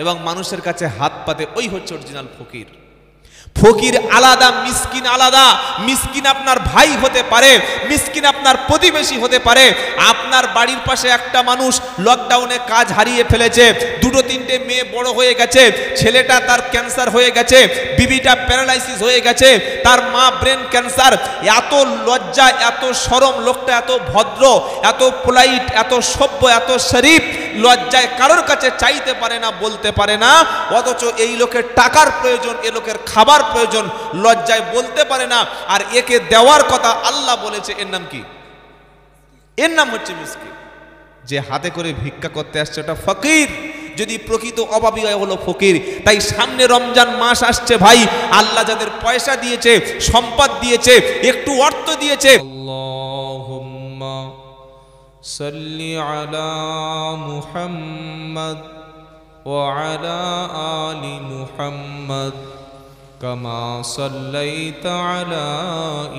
এবং মানুষের কাছে হাত পাতে, ওই হচ্ছে অরিজিনাল ফকির। ফকির আলাদা, মিসকিন আলাদা। মিসকিন আপনার ভাই হতে পারে, মিসকিন আপনার প্রতিবেশী হতে পারে। আপনার বাড়ির পাশে একটা মানুষ লকডাউনে কাজ হারিয়ে ফেলেছে, 2-3টে মেয়ে বড় হয়ে গেছে, ছেলেটা তার ক্যান্সার হয়ে গেছে, বিবিটা প্যারালাইসিস হয়ে গেছে, তার মা ব্রেন ক্যান্সার। এত লজ্জা, এত শরম, লোকটা এত ভদ্র, এত পোলাইট, এত সভ্য, এত শরীফ, লজ্জায় কারোর কাছে চাইতে পারে না, বলতে পারে না। অথচ এই লোকের টাকার প্রয়োজন, এ লোকের খাবার প্রয়োজন, লজ্জায় বলতে পারে না, আর একে দেওয়ার কথা আল্লাহ বলেছে। এর নাম কি? এর নাম হচ্ছে মিসকিন। যে হাতে করে ভিক্ষা করতে আসছে ওটা ফকির, যদি প্রকৃত অভাবী হয় হলো ফকির। তাই সামনে রমজান মাস আসছে ভাই, আল্লাহ যাদের পয়সা দিয়েছে, সম্পদ দিয়েছে, একটু অর্থ দিয়েছে, আল্লাহুম্মা সাল্লি আলা মুহাম্মদ ওয়া আলা আলি মুহাম্মদ কামা সাল্লাইতা আলা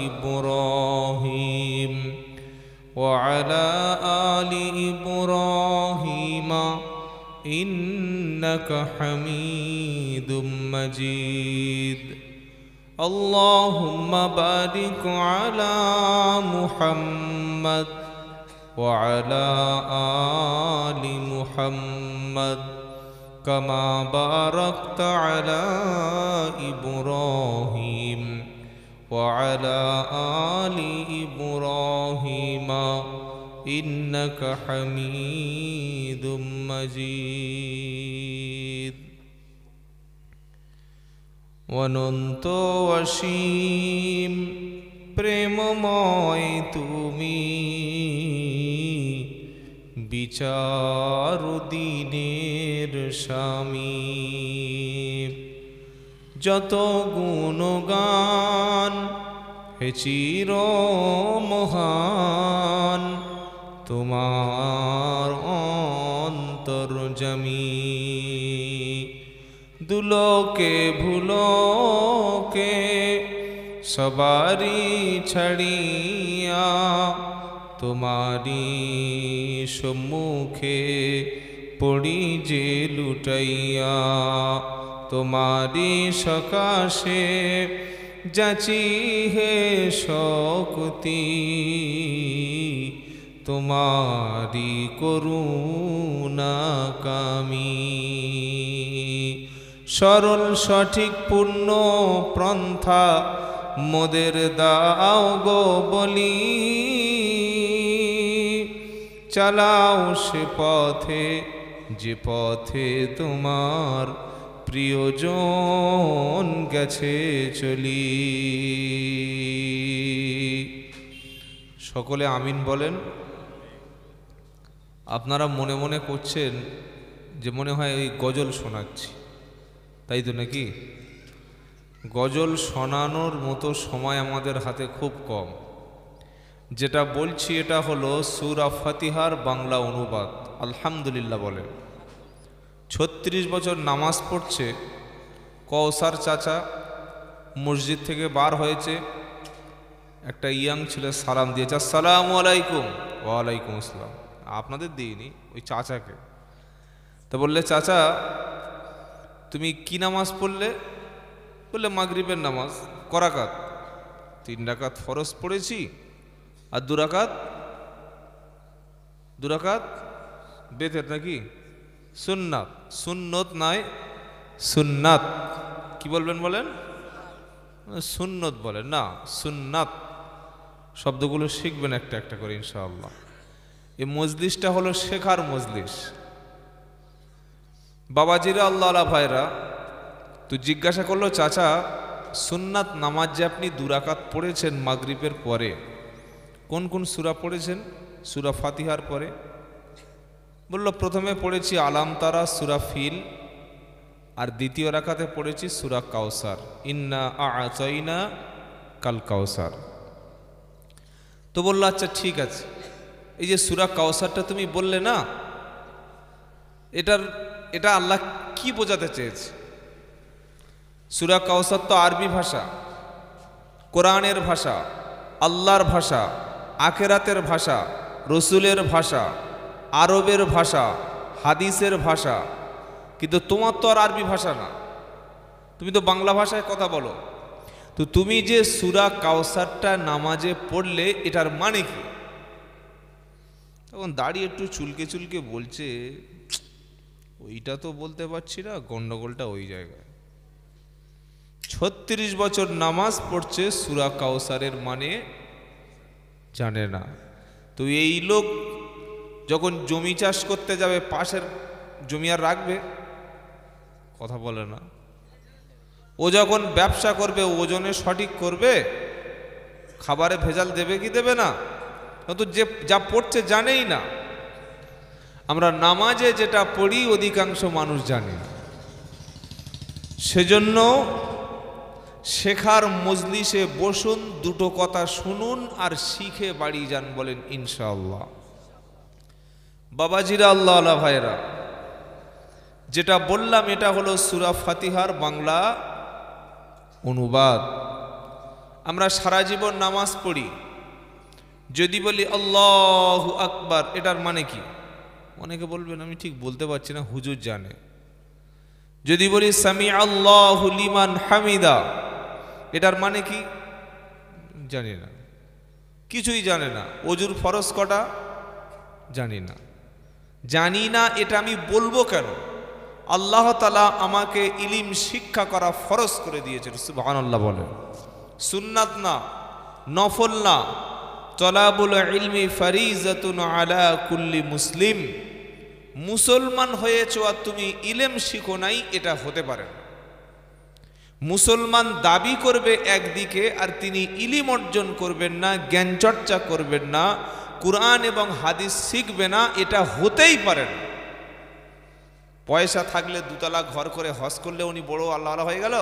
ইব্রাহিম ওয়া আলা আলি ইব্রাহিম إنك حميد مجيد اللهم بارك على محمد وعلى آل محمد كما باركت على إبراهيم وعلى آل إبراهيم إنك حميد مجيد অনন্ত অসীম প্রেমময় তুমি বিচার দিনের স্বামী যত গুণগান হে চির মহান তোমার অন্তর্যামী দুলোকে ভুলোকে সবারি ছাড়িয়া তোমারি সম্মুখে পড়ি যে লুটাইয়া তোমারি সকাশে যাচি হে শক্তি তোমারি করুণা কামি সরল সঠিক পূর্ণ পন্থা মোদের দাও গো বলি চালাও সে পথে যে পথে তোমার প্রিয়জন গেছে চলি সকলে আমিন বলেন। আপনারা মনে মনে করছেন যে মনে হয় এই গজল শোনাচ্ছি, তাই তো নাকি? গজল শোনানোর মতো সময় আমাদের হাতে খুব কম। যেটা বলছি এটা হলো সূরা ফাতিহার বাংলা অনুবাদ। আলহামদুলিল্লাহ বলেন। 36 বছর নামাজ পড়ছে কৌসার চাচা, মসজিদ থেকে বার হয়েছে, একটা ইয়াং ছেলে সালাম দিয়েছে, আসসালামু আলাইকুম। ওয়ালাইকুম আসসালাম। আপনাদের দিইনি, ওই চাচাকে। তো বললে, চাচা তুমি কি নামাজ পড়লে? বললে মাগরিবের নামাজ। ক রাকাত? 3 রাকাত ফরজ পড়েছি আর 2 রাকাত বেতের নাকি সুন্নাত। সুন্নত নয় সুন্নাত। কি বলবেন বলেন? সুন্নত বলেন না, সুন্নাত। শব্দগুলো শিখবেন একটা একটা করে ইনশাআল্লাহ। এই মজলিসটা হলো শেখার মজলিস। বাবাজিরা, আল্লাহ আলা ভাইরা, তো জিজ্ঞাসা করলো, চাচা সুন্নাত নামাজ যে আপনি 2 রাকাত পড়েছেন মাগরিবের পরে, কোন কোন সূরা পড়েছেন সূরা ফাতিহার পরে? বলল, প্রথমে পড়েছি আলাম তারা সূরা ফিল, আর দ্বিতীয় রাকাতে পড়েছি সূরা কাউসার, ইন্না আ'তাইনা কাল কাউসার। তো বলল, আচ্ছা ঠিক আছে, এই যে সূরা কাউসারটা তুমি বললে না, এটা আল্লাহ কি বোঝাতে চেয়েছে? সূরা কাউসার তো আরবি ভাষা, কোরআনের ভাষা, আল্লাহর ভাষা, আখেরাতের ভাষা, রসুলের ভাষা, আরবের ভাষা, হাদিসের ভাষা। কিন্তু তোমার তো আর আরবি ভাষা না, তুমি তো বাংলা ভাষায় কথা বলো। তো তুমি যে সূরা কাউসারটা নামাজে পড়লে, এটার মানে কি? তখন দাঁড়িয়ে একটু চুলকে চুলকে বলছে, ওইটা তো বলতে পারছি না, গন্ডগোলটা ওই জায়গায়। 36 বছর নামাজ পড়ছে, সূরা কাউসারের মানে জানে না। তো এই লোক যখন জমি চাষ করতে যাবে, পাশের জমি আর রাখবে? কথা বলে না। ও যখন ব্যবসা করবে, ওজনে সঠিক করবে, খাবারে ভেজাল দেবে কি দেবে না? তো যে যা পড়ছে জানেই না। আমরা নামাজে যেটা পড়ি অধিকাংশ মানুষ জানে। সেজন্য শেখার মজলিসে বসুন, 2টো কথা শুনুন আর শিখে বাড়ি যান, বলেন ইনশাআল্লাহ। বাবাজিরা, আল্লাহ আলা ভাইরা, যেটা বললাম এটা হলো সূরা ফাতিহার বাংলা অনুবাদ। আমরা সারা জীবন নামাজ পড়ি, যদি বলি আল্লাহু আকবার, এটার মানে কি? অনেকে বলবেন আমি ঠিক বলতে পারছি না, হুজুর জানে। যদি বলি সামি আল্লাহু লিমান হামিদা, এটার মানে কি জানি না, কিছুই জানে না। অজুর ফরজ কটা জানি না। জানি না এটা আমি বলবো কেন? আল্লাহ তাআলা আমাকে ইলম শিক্ষা করা ফরজ করে দিয়েছেন, সুবহানাল্লাহ বলেন। সুন্নাত না, নফল না। তলাবুল ইলমি ফারিজাতুন আলা কুল্লি মুসলিম। মুসলমান হয়েছো আর তুমি ইলম শিখো নাই, এটা হতে পারে না। মুসলমান দাবি করবে একদিকে আর তিনি ইলম অর্জন করবেন না, জ্ঞান চর্চা করবেন না, কুরআন এবং হাদিস শিখবে না, এটা হতেই পারে না। পয়সা থাকলে দুতলা ঘর করে হজ করলে উনি বড় আল্লাহওয়ালা হয়ে গেল।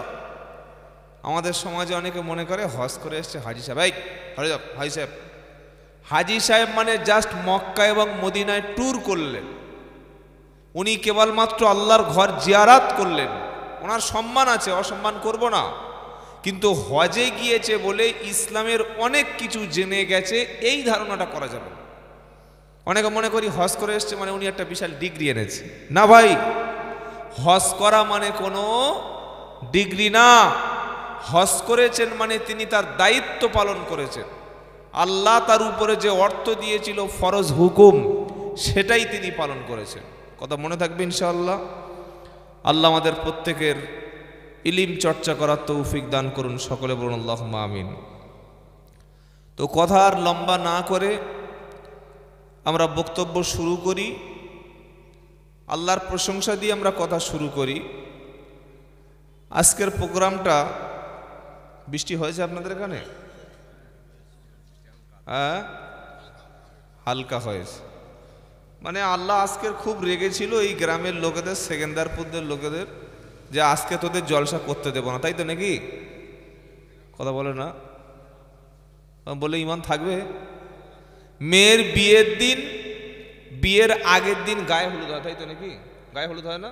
আমাদের সমাজে অনেকে মনে করে হজ করে এসছে হাজি সাহেব, এই হাজি সাহেব। হাজি সাহেব মানে জাস্ট মক্কা এবং মদিনায় ট্যুর করলেন, উনি কেবলমাত্র আল্লাহর ঘর জিয়ারাত করলেন, ওনার সম্মান আছে, অসম্মান করব না। কিন্তু হজে গিয়েছে বলে ইসলামের অনেক কিছু জেনে গেছে, এই ধারণাটা করা যাবে না। অনেকে মনে করি হজ করে এসছে মানে উনি একটা বিশাল ডিগ্রি এনেছে। না ভাই, হজ করা মানে কোনো ডিগ্রি না। হজ করেছেন মানে তিনি তার দায়িত্ব পালন করেছেন। আল্লাহ তার উপরে যে অর্থ দিয়েছিল ফরজ হুকুম, সেটাই তিনি পালন করেছেন। কথা মনে থাকবে ইনশাআল্লাহ। আল্লাহ আমাদের প্রত্যেকের ইলম চর্চা করার তৌফিক দান করুন, সকলে বলুন আল্লাহুম্মা আমিন। তো কথা আর লম্বা না করে আমরা বক্তব্য শুরু করি। আল্লাহর প্রশংসা দিয়ে আমরা কথা শুরু করি। আজকের প্রোগ্রামটা, বৃষ্টি হয়েছে আপনাদের এখানে? হ্যাঁ, হালকা হয়েছে। মানে আল্লাহ আজকের খুব রেগেছিল এই গ্রামের লোকেদের, সেকেন্দারপুরদের লোকেদের, যে আজকে তোদের জলসা করতে দেবো না, তাই তো নাকি? কথা বলে না, বলে ইমান থাকবে। মেয়ের বিয়ের দিন, বিয়ের আগের দিন গায়ে হলুদ হয়, তাই তো নাকি? গায়ে হলুদ হয় না?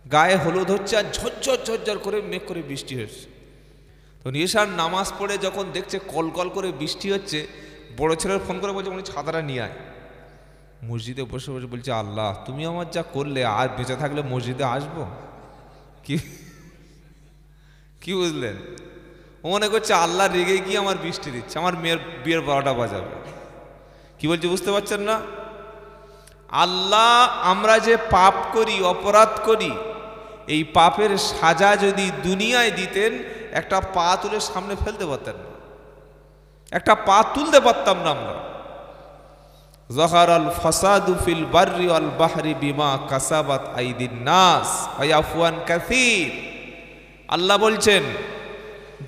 গায়ে হলুদ হচ্ছে আর ঝরঝর ঝরঝর করে মেঘ করে বৃষ্টি হচ্ছে। তো এশার নামাজ পড়ে যখন দেখছে কলকল করে বৃষ্টি হচ্ছে, বড় ছেলের ফোন করে বলছে উনি ছাতাটা নিয়ে আয়। মসজিদে বসে বসে বলছে আল্লাহ তুমি আমার যা করলে, আর বেঁচে থাকলে মসজিদে আসবো কি? কি বুঝলেন? ও মনে করছে আল্লাহ রেগে গিয়ে আমার বৃষ্টি দিচ্ছে, আমার মেয়ের বিয়ের 12টা বাজাবে। কি বলছে বুঝতে পারছেন না? আল্লাহ আমরা যে পাপ করি, অপরাধ করি, এই পাপের সাজা যদি দুনিয়ায় দিতেন, একটা পা তুলে সামনে ফেলতে পারতেন না, একটা পা তুলতে পারতাম না আমরা। যাহারাল ফাসাদু ফিল বাররি ওয়াল বাহরি বিমা কাসাবাত আইদিন নাস ওয়া ইয়াফু আন কাসীর। আল্লাহ বলছেন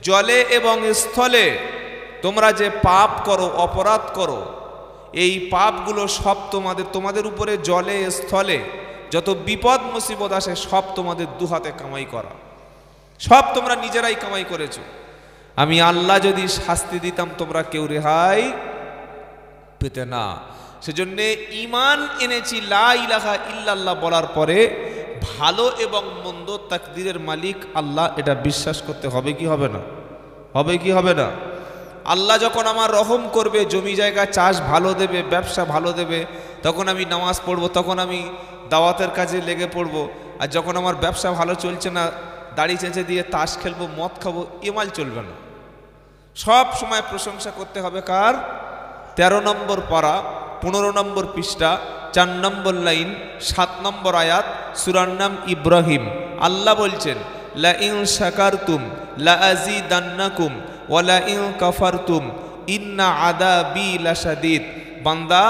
জলে এবং স্থলে তোমরা যে পাপ করো, অপরাধ করো, এই পাপগুলো সব তোমাদের উপরে জলে স্থলে যত বিপদ মুসিবত আসে সব তোমাদের দুহাতে কামাই করা, সব তোমরা নিজেরাই কামাই করেছো। আমি আল্লাহ যদি শাস্তি দিতাম তোমরা কেউ রেহাই পেতে না। সেজন্য ঈমান এনেছি লা ইলাহা ইল্লাল্লাহ বলার পরে ভালো এবং মন্দ তাকদীরের মালিক আল্লাহ, এটা বিশ্বাস করতে হবে কি হবে না? হবে কি হবে না? আল্লাহ যখন আমার রহম করবে, জমি জায়গা চাষ ভালো দেবে, ব্যবসা ভালো দেবে, তখন আমি নামাজ পড়বো, তখন আমি দাওয়াতের কাজে লেগে পড়বো। আর যখন আমার ব্যবসা ভালো চলছে না, দাড়ি চেঁচে দিয়ে তাস খেলবো, মদ খাবো, এমাল চলবে না। সব সময় প্রশংসা করতে হবে কার? 13 নম্বর পারা, 15 নম্বর পৃষ্ঠা, 4 নম্বর লাইন, 7 নম্বর আয়াত, সূরার নাম ইব্রাহিম। আল্লাহ বলছেন লা ইন শাকারতুম লা আযীদান্নাকুম ওয়া লা ইন কাফারতুম ইন্না আযাবি লাশাদীদ। বান্দা,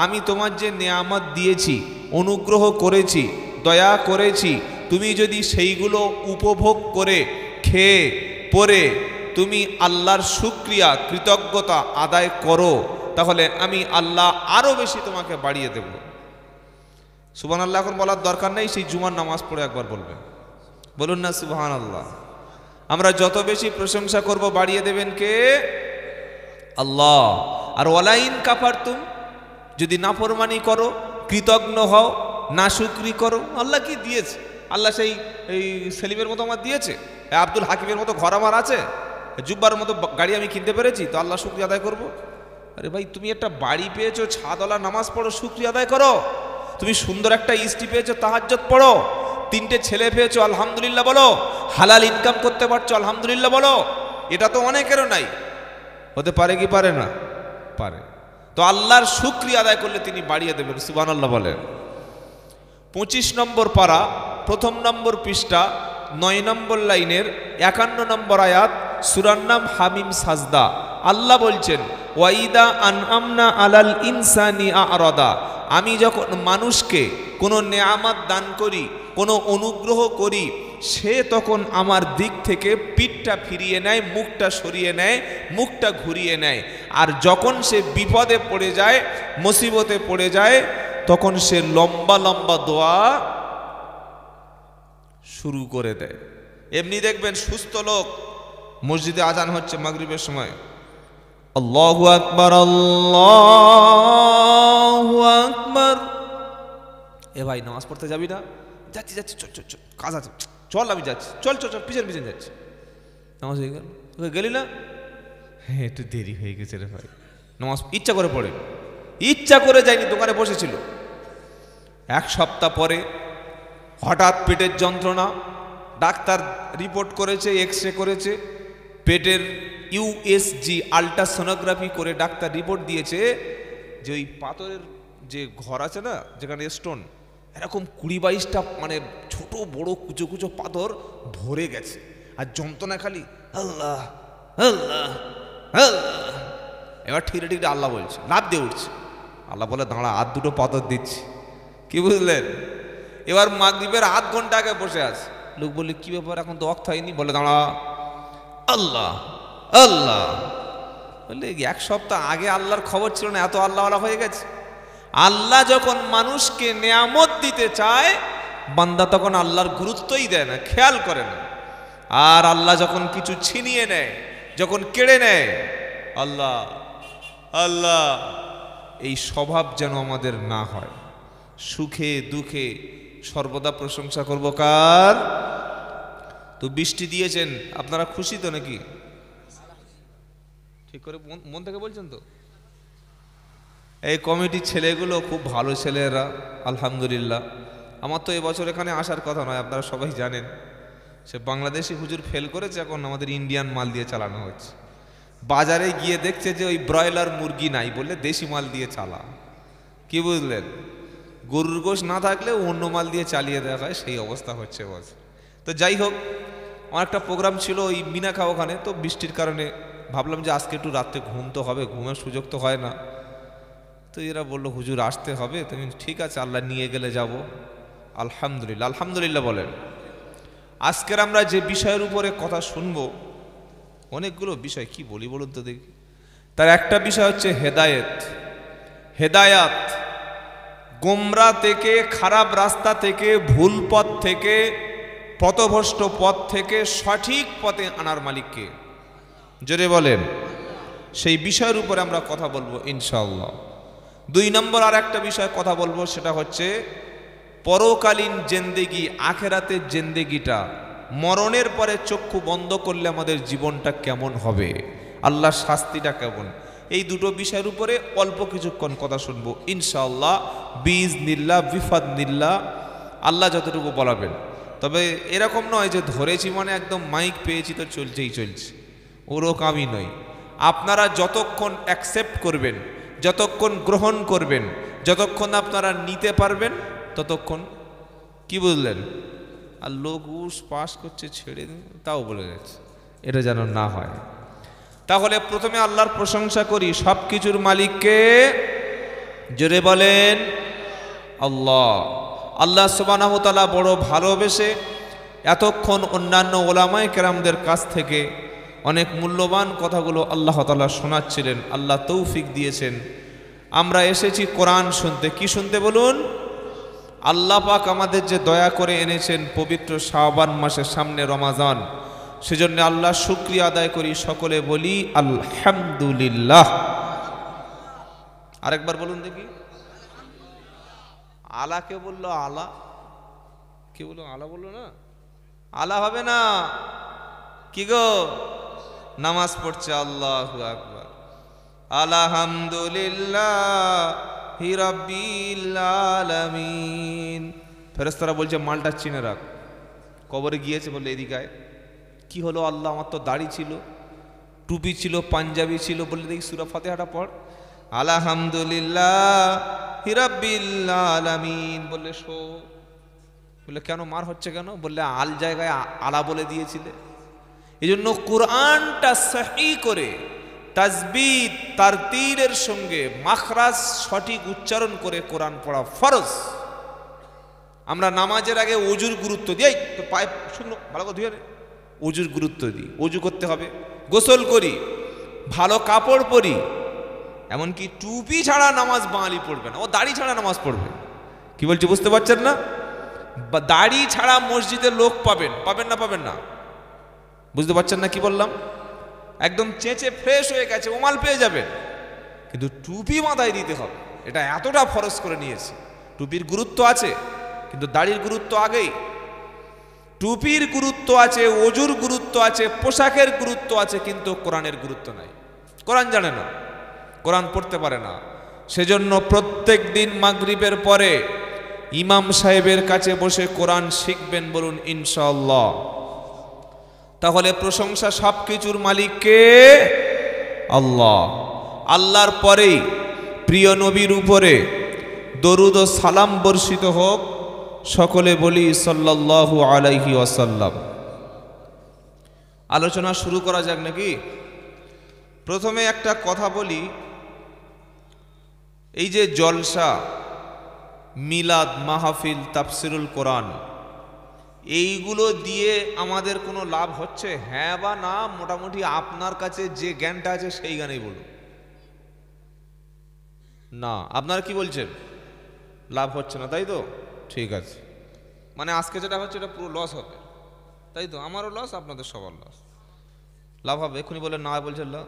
আমি তোমার যে নেয়ামত দিয়েছি, অনুগ্রহ করেছি, দয়া করেছি, তুমি যদি সেইগুলো উপভোগ করে খেয়ে পরে তুমি আল্লাহর শুকরিয়া, কৃতজ্ঞতা আদায় করো, তাহলে আমি আল্লাহ আরো বেশি তোমাকে বাড়িয়ে দেব। সুবহানাল্লাহ এখন বলার দরকার নেই, সেই জুমার নামাজ পড়ে একবার বলবেন, বলুন না সুবহানাল্লাহ। আমরা যত বেশি প্রশংসা করব বাড়িয়ে দেবেন কে? আল্লাহ। আর ওয়ালাইন কাফারতুম, যদি নাফরমানি করো, কৃতজ্ঞ হও, নাশুকরি করো, আল্লাহ কি দিয়েছে? আল্লাহ সেই সেলিমের মতো আমার দিয়েছে, আব্দুল হাকিমের মতো ঘর আমার আছে, জুব্বার মতো গাড়ি আমি কিনতে পেরেছি, তো আল্লাহ শুকরিয়া আদায় করব? আরে ভাই, তুমি একটা বাড়ি পেয়েছো, ছাদওয়ালা, নামাজ পড়ো, শুকরিয়া আদায় করো। তুমি সুন্দর একটা স্ত্রী পেয়েছো, তাহাজ্জুদ পড়ো। 3টে ছেলে পেয়েছো, আলহামদুলিল্লাহ বলো। হালাল ইনকাম করতে পারছো, আলহামদুলিল্লাহ বলো। এটা তো অনেকেরও নাই। হতে পারে কি পারে না? পারে। তো আল্লাহর শুকরিয়া আদায় করলে তিনি বাড়িয়ে দেবেন, সুবহানাল্লাহ বলেন। 25 নম্বর পারা, 1ম নম্বর পৃষ্ঠা, 9 নম্বর লাইনের 51 নম্বর আয়াত, সূরার নাম হামিম সাজদা। আল্লাহ বলছেন, ওয়াইদা আনআমনা আলাল ইনসানি আ'রাদা, আমি যখন মানুষকে কোনো নেয়ামত দান করি, কোনো অনুগ্রহ করি, সে তখন আমার দিক থেকে পিঠটা ফিরিয়ে নেয়, মুখটা সরিয়ে নেয়, মুখটা ঘুরিয়ে নেয়। আর যখন সে বিপদে পড়ে যায়, মুসিবতে পড়ে যায়, তখন সে লম্বা লম্বা দোয়া শুরু করে দেয়। এমনি দেখবেন সুস্থ লোক, মসজিদে আজান হচ্ছে মাগরিবের সময়, আল্লাহু আকবার, আল্লাহু আকবার। এ ভাই নামাজ পড়তে যাবি না? যাচ্ছি যাচ্ছি, চল চল চল, কাজ আছে, চল আমি যাচ্ছি, চল চল চল, পিছন পিছন যাচ্ছি। নামাজ হয়ে গেল, গেলি না? হ্যাঁ একটু দেরি হয়ে গেছে রে ভাই। নামাজ ইচ্ছা করে পড়ে, ইচ্ছা করে যায়নি, দোকানে বসেছিল। 1 সপ্তাহ পরে হঠাৎ পেটের যন্ত্রণা, ডাক্তার রিপোর্ট করেছে, এক্স-রে করেছে, পেটের ইউএসজি আল্ট্রাসোনোগ্রাফি করে ডাক্তার রিপোর্ট দিয়েছে যে ওই পাথরের যে ঘর আছে না, যেখানে স্টোন, এরকম 20-22টা মানে ছোট বড় কুচো কুচো পাথর ভরে গেছে। আর যন্ত্রণা খালি আল্লাহ আল্লাহ আল্লাহ। এবার ঠিকরে ঠিকরে আল্লাহ বলছে, লাফ দিয়ে উঠছে। আল্লাহ বলে, দাঁড়া, আর 2টো পাথর দিচ্ছি। কি বুঝলেন? এবার মাগরিবের আধ ঘন্টা আগে বসে আছে। লোক বললে, কি ব্যাপার, এখন তো ওয়াক্ত হয়নি? বলে, দাঁড়া, আল্লাহ আল্লাহ। বললে 1 সপ্তাহ আগে আল্লাহর খবর ছিল না, এত আল্লাহওয়ালা হয়ে গেছে। আল্লাহ যখন মানুষকে নেয়ামত দিতে চায়, বান্দা তখন আল্লাহর গুরুত্বই দেয় না, খেয়াল করে না। আর আল্লাহ যখন কিছু ছিনিয়ে নেয়, যখন কেড়ে নেয়, আল্লাহ আল্লাহ। এই স্বভাব যেন আমাদের না হয়। সুখে দুঃখে সর্বদা প্রশংসা করব কার? তো বৃষ্টি দিয়েছেন, আপনারা খুশি তো নাকি? ঠিক করে মন থেকে বলছেন তো? এই কমিটির ছেলেগুলো খুব ভালো ছেলেরা, আলহামদুলিল্লাহ। আমার তো এবছর এখানে আসার কথা নয়, আপনারা সবাই জানেন। সে বাংলাদেশি হুজুর ফেল করেছে, এখন আমাদের ইন্ডিয়ান মাল দিয়ে চালানো হচ্ছে। বাজারে গিয়ে দেখছে যে ওই ব্রয়লার মুরগি নাই, বললে দেশি মাল দিয়ে চালা। কি বুঝলেন? গরুর গোশ না থাকলে অন্য মাল দিয়ে চালিয়ে দেওয়া হয়, সেই অবস্থা হচ্ছে বস। তো যাই হোক, আমার একটা প্রোগ্রাম ছিল ওই মিনাখা, ওখানে তো বৃষ্টির কারণে ভাবলাম যে আজকে একটু রাত্রে ঘুম তো হবে, ঘুমের সুযোগ তো হয় না। তো এরা বললো, হুজুর আসতে হবে। তুমি ঠিক আছে, আল্লাহ নিয়ে গেলে যাব। আলহামদুলিল্লাহ, আলহামদুলিল্লাহ বলেন। আজকের আমরা যে বিষয়ের উপরে কথা শুনবো, অনেকগুলো বিষয়, কি বলি বলুন তো দেখি। তার একটা বিষয় হচ্ছে হেদায়েত। হেদায়াত, গোমরা থেকে, খারাপ রাস্তা থেকে, ভুল পথ থেকে, পথভ্রষ্ট পথ থেকে সঠিক পথে আনার মালিককে, জোরে বলেন। সেই বিষয়ের উপরে আমরা কথা বলবো ইনশাআল্লাহ। 2 নম্বর আর একটা বিষয় কথা বলবো, সেটা হচ্ছে পরকালীন জিন্দেগি, আখেরাতের জিন্দেগিটা, মরণের পরে চক্ষু বন্ধ করলে আমাদের জীবনটা কেমন হবে, আল্লাহর শাস্তিটা কেমন। এই 2টো বিষয়ের উপরে অল্প কিছুক্ষণ কথা শুনবো ইনশাআল্লাহ, বিইজনিল্লাহ বিফাদনিল্লাহ, আল্লাহ যতটুকু বলাবেন। তবে এরকম নয় যে ধরেছি মানে একদম মাইক পেয়েছি তো চলছেই চলছে, ওরকমই নয়। আপনারা যতক্ষণ অ্যাকসেপ্ট করবেন, যতক্ষণ গ্রহণ করবেন, যতক্ষণ আপনারা নিতে পারবেন, ততক্ষণ, কি বুঝলেন? আর লোক উস পাস করছে, ছেড়ে দিন, তাও বলে যাচ্ছে, এটা যেন না হয়। তাহলে প্রথমে আল্লাহর প্রশংসা করি, সব কিছুর মালিককে, জোরে বলেন আল্লাহ। আল্লাহ সুবহানাহু ওয়া তাআলা বড় ভালোবেসে এতক্ষণ অন্যান্য ওলামায়ে কেরামদের কাছ থেকে অনেক মূল্যবান কথাগুলো আল্লাহ তাআলা শোনাচ্ছিলেন, আল্লাহ তৌফিক দিয়েছেন। আমরা এসেছি কোরআন শুনতে। কি শুনতে বলুন? আল্লাহ পাক আমাদের যে দয়া করে এনেছেন পবিত্র শাবান মাসের সামনে রমাজান, সেজন্য আল্লাহ শুকরিয়া আদায় করি, সকলে বলি আলহামদুলিল্লাহ। আরেকবার বলুন দেখি। আলা কে বললো? আলা কে বললো? আলা বললো না, আলা হবে না। কি গো, নামাজ পড়ছে, আল্লাহু আকবার, আলহামদুলিল্লাহ, রাব্বিল আলামিন। ফেরেশতারা বলছে মালটা চিনে রাখ। কবরে গিয়েছে, বললে এদিকে আয়। কি হলো আল্লাহ, আমার তো দাড়ি ছিল, টুপি ছিল, পাঞ্জাবি ছিল। বললে দেখি সূরা ফাতিহাটা পড়, আলহামদুলিল্লাহ রাব্বিল আলামিন। বললে শো। বললে কেন মার হচ্ছে কেন? বললে আল জায়গায় আলা বলে দিয়েছিলে। এই জন্য কোরআনটা সহি করে তাজবিদ তারতিলের সঙ্গে মাখরাজ সঠিক উচ্চারণ করে কোরআন পড়া ফরজ। আমরা নামাজের আগে ওযুর গুরুত্ব দিই, তো পায়ে শুকনো ভালো করে ধুয়ে ওযুর গুরুত্ব দিই। ওযু করতে হবে, গোসল করি, ভালো কাপড় পরি, এমনকি টুপি ছাড়া নামাজ বাঙালি পড়বে না, ও দাড়ি ছাড়া নামাজ পড়বে। কি বলছি বুঝতে পারছেন না? দাড়ি ছাড়া মসজিদে লোক পাবেন না? পাবেন না? বুঝতে পারছেন না কি বললাম? একদম চেঁচে ফ্রেশ হয়ে গেছে ওমাল পেয়ে যাবেন, কিন্তু টুপি মাথায় দিতে হবে। এটা এতটা ফরজ করে নিয়েছে। টুপির গুরুত্ব আছে, কিন্তু দাড়ির গুরুত্ব আগেই। টুপির গুরুত্ব আছে, ওযুর গুরুত্ব আছে, পোশাকের গুরুত্ব আছে, কিন্তু কোরআনের গুরুত্ব নাই। কোরআন জানে না, কোরআন পড়তে পারে না। সেজন্য প্রত্যেক দিন মাগরিবের পরে ইমাম সাহেবের কাছে বসে কোরআন শিখবেন, বলুন ইনশাআল্লাহ। তাহলে প্রশংসা সব কিছুর মালিক কে? আল্লাহ। আল্লাহর পরেই প্রিয় নবীর উপরে দরুদ ও সালাম বর্ষিত হোক। সকলে বলি সাল্লাল্লাহু আলাইহি ওয়াসাল্লাম। আলোচনা শুরু করা যাক নাকি? প্রথমে একটা কথা বলি, এই যে জলসা, মিলাদ, মাহফিল, তাফসিরুল কোরআন, এইগুলো দিয়ে আমাদের কোনো লাভ হচ্ছে? হ্যাঁ বা না? মোটামুটি আপনার কাছে যে জ্ঞানটা আছে সেই জ্ঞানেই বলুন। না, আপনারা কি বলছেন? লাভ হচ্ছে না, তাই তো? ঠিক আছে, মানে আজকে যেটা হচ্ছে এটা পুরো লস হবে, তাই তো? আমারও লস, আপনাদের সবার লস। লাভ হবে? এক্ষুনি বলে না, বলছে লাভ।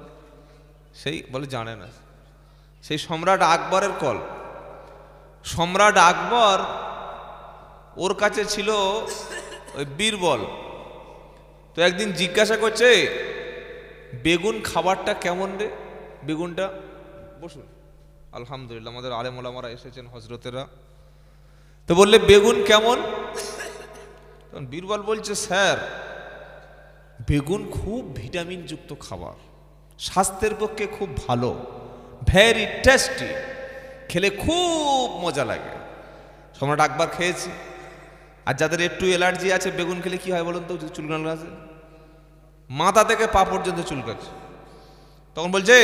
সেই বলে জানে না। সেই সম্রাট আকবরের কল। সম্রাট আকবর, ওর কাছে ছিল ওই বীরবল। তো একদিন জিজ্ঞাসা করছে, বেগুন খাবারটা কেমন রে? বেগুনটা, বসুন, আলহামদুলিল্লাহ আমাদের আলেম ওলামারা এসেছেন, হজরতেরা। তো বললে বেগুন কেমন? তখন বীরবল বলছে, স্যার বেগুন খুব ভিটামিন যুক্ত খাবার, স্বাস্থ্যের পক্ষে খুব ভালো, ভেরি টেস্টি, খেলে খুব মজা লাগে। সম্রাট আকবর খেয়েছে। আর যাদের একটু অ্যালার্জি আছে, বেগুন খেলে কি হয় বলুন তো? চুলকানো আছে, মাথা থেকে পা পর্যন্ত চুলকাচ্ছে। তখন বলছে,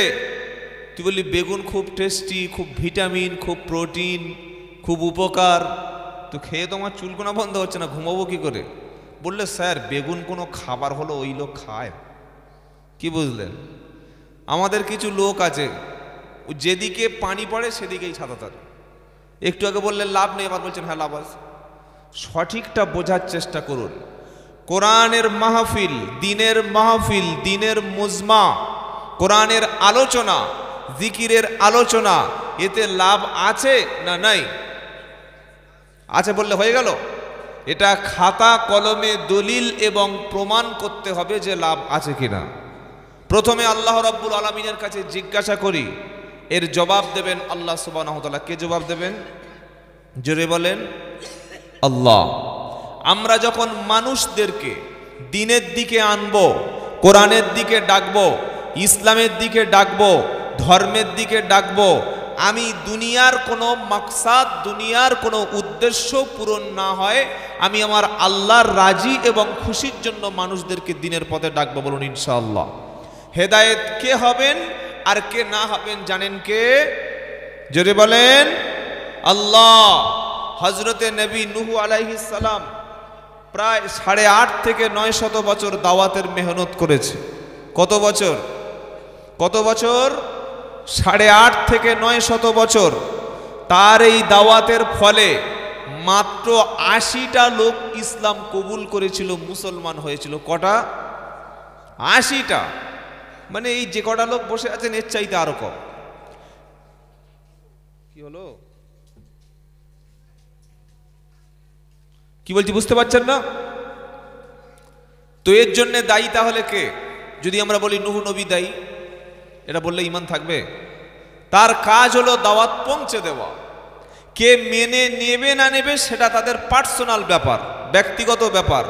তুই বললি বেগুন খুব টেস্টি, খুব ভিটামিন, খুব প্রোটিন, খুব উপকার, তো খেয়ে তো আমার চুলকোনা বন্ধ হচ্ছে না, ঘুমাবো কি করে? বললে, স্যার বেগুন কোনো খাবার হলো ওই লোক খায়? কি বুঝলেন? আমাদের কিছু লোক আছে, যেদিকে পানি পড়ে সেদিকেই ছাতা তার। একটু আগে বললেন লাভ নেই, আবার বলছেন হ্যাঁ লাভ আছে। সঠিকটা বোঝার চেষ্টা করুন। কোরআনের মাহফিল, দিনের মাহফিল, দিনের মুজমা, কোরআনের আলোচনা, জিকিরের আলোচনা, এতে লাভ আছে না নাই? আছে বললে হয়ে গেল? এটা খাতা কলমে দলিল এবং প্রমাণ করতে হবে যে লাভ আছে কিনা। প্রথমে আল্লাহ রাব্বুল আলামিনের কাছে জিজ্ঞাসা করি, এর জবাব দেবেন আল্লাহ সুবহানাহু ওয়া তাআলা। কে জবাব দেবেন? জোরে বলেন, আল্লাহ। আমরা যখন মানুষদেরকে দিনের দিকে আনবো, কোরআনের দিকে ডাকবো, ইসলামের দিকে ডাকবো, ধর্মের দিকে ডাকবো, আমি দুনিয়ার কোনো মাকসাদ, দুনিয়ার কোনো উদ্দেশ্য পূরণ না হয়, আমি আমার আল্লাহর রাজি এবং খুশির জন্য মানুষদেরকে দিনের পথে ডাকবো, বলুন ইনশাআল্লাহ। হেদায়েত কে হবেন আর কে না হবেন জানেন কে? জোরে বলেন, আল্লাহ। হজরতে নবী নূহ আলাইহিস সালাম প্রায় 8.5 থেকে 900 বছর দাওয়াতের মেহনত করেছে। কত বছর? কত বছর? 8.5 থেকে 900 বছর। তার এই দাওয়াতের ফলে মাত্র 80টা লোক ইসলাম কবুল করেছিল, মুসলমান হয়েছিল। কটা? 80টা। মানে এই যে কটা লোক বসে আছেন এর চাইতে আরো কম। কি হলো? কি বলছি বুঝতে পারছেন না? তো এর জন্য দায়ী তাহলে কে? যদি আমরা বলি নূহ নবী দায়ী, এটা বললে ঈমান থাকবে? তার কাজ হলো দাওয়াত পৌঁছে দেওয়া। কে মেনে নেবে না নেবে সেটা তাদের পার্সোনাল ব্যাপার, ব্যক্তিগত ব্যাপার।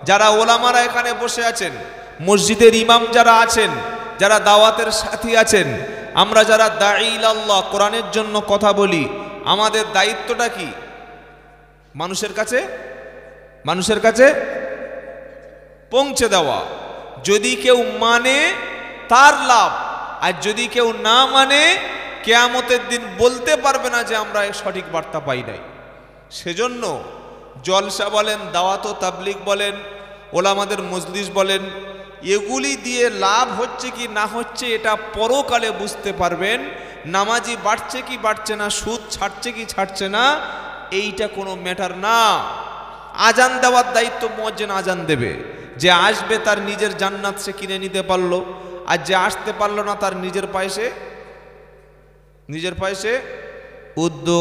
যারা ওলামারা এখানে বসে আছেন, মসজিদের ইমাম যারা আছেন, যারা দাওয়াতের সাথী আছেন, আমরা যারা দাঈ ইলাল্লাহ কোরআনের জন্য কথা বলি, আমাদের দায়িত্বটা কি? মানুষের কাছে পৌঁছে দেওয়া। যদি কেউ মানে তার লাভ, আর যদি কেউ না মানে কিয়ামতের দিন বলতে পারবে না যে আমরা সঠিক বার্তা পাই নাই। সেজন্য জলসা বলেন, দাওয়াত ও তাবলীগ বলেন, ওলামাদের মজলিস বলেন, এগুলি দিয়ে লাভ হচ্ছে কি না হচ্ছে এটা পরকালে বুঝতে পারবেন। নামাজি বাড়ছে কি বাড়ছে না, সুদ ছাড়ছে কি ছাড়ছে না, এইটা কোনো ম্যাটার না। আজান দেওয়ার দায়িত্ব মুয়াজ্জিন আজান দেবে। যে আসবে তার নিজের জান্নাত সে কিনে নিতে পারলো, আর যে আসতে পারলো না তার নিজের পয়সে উদ্দু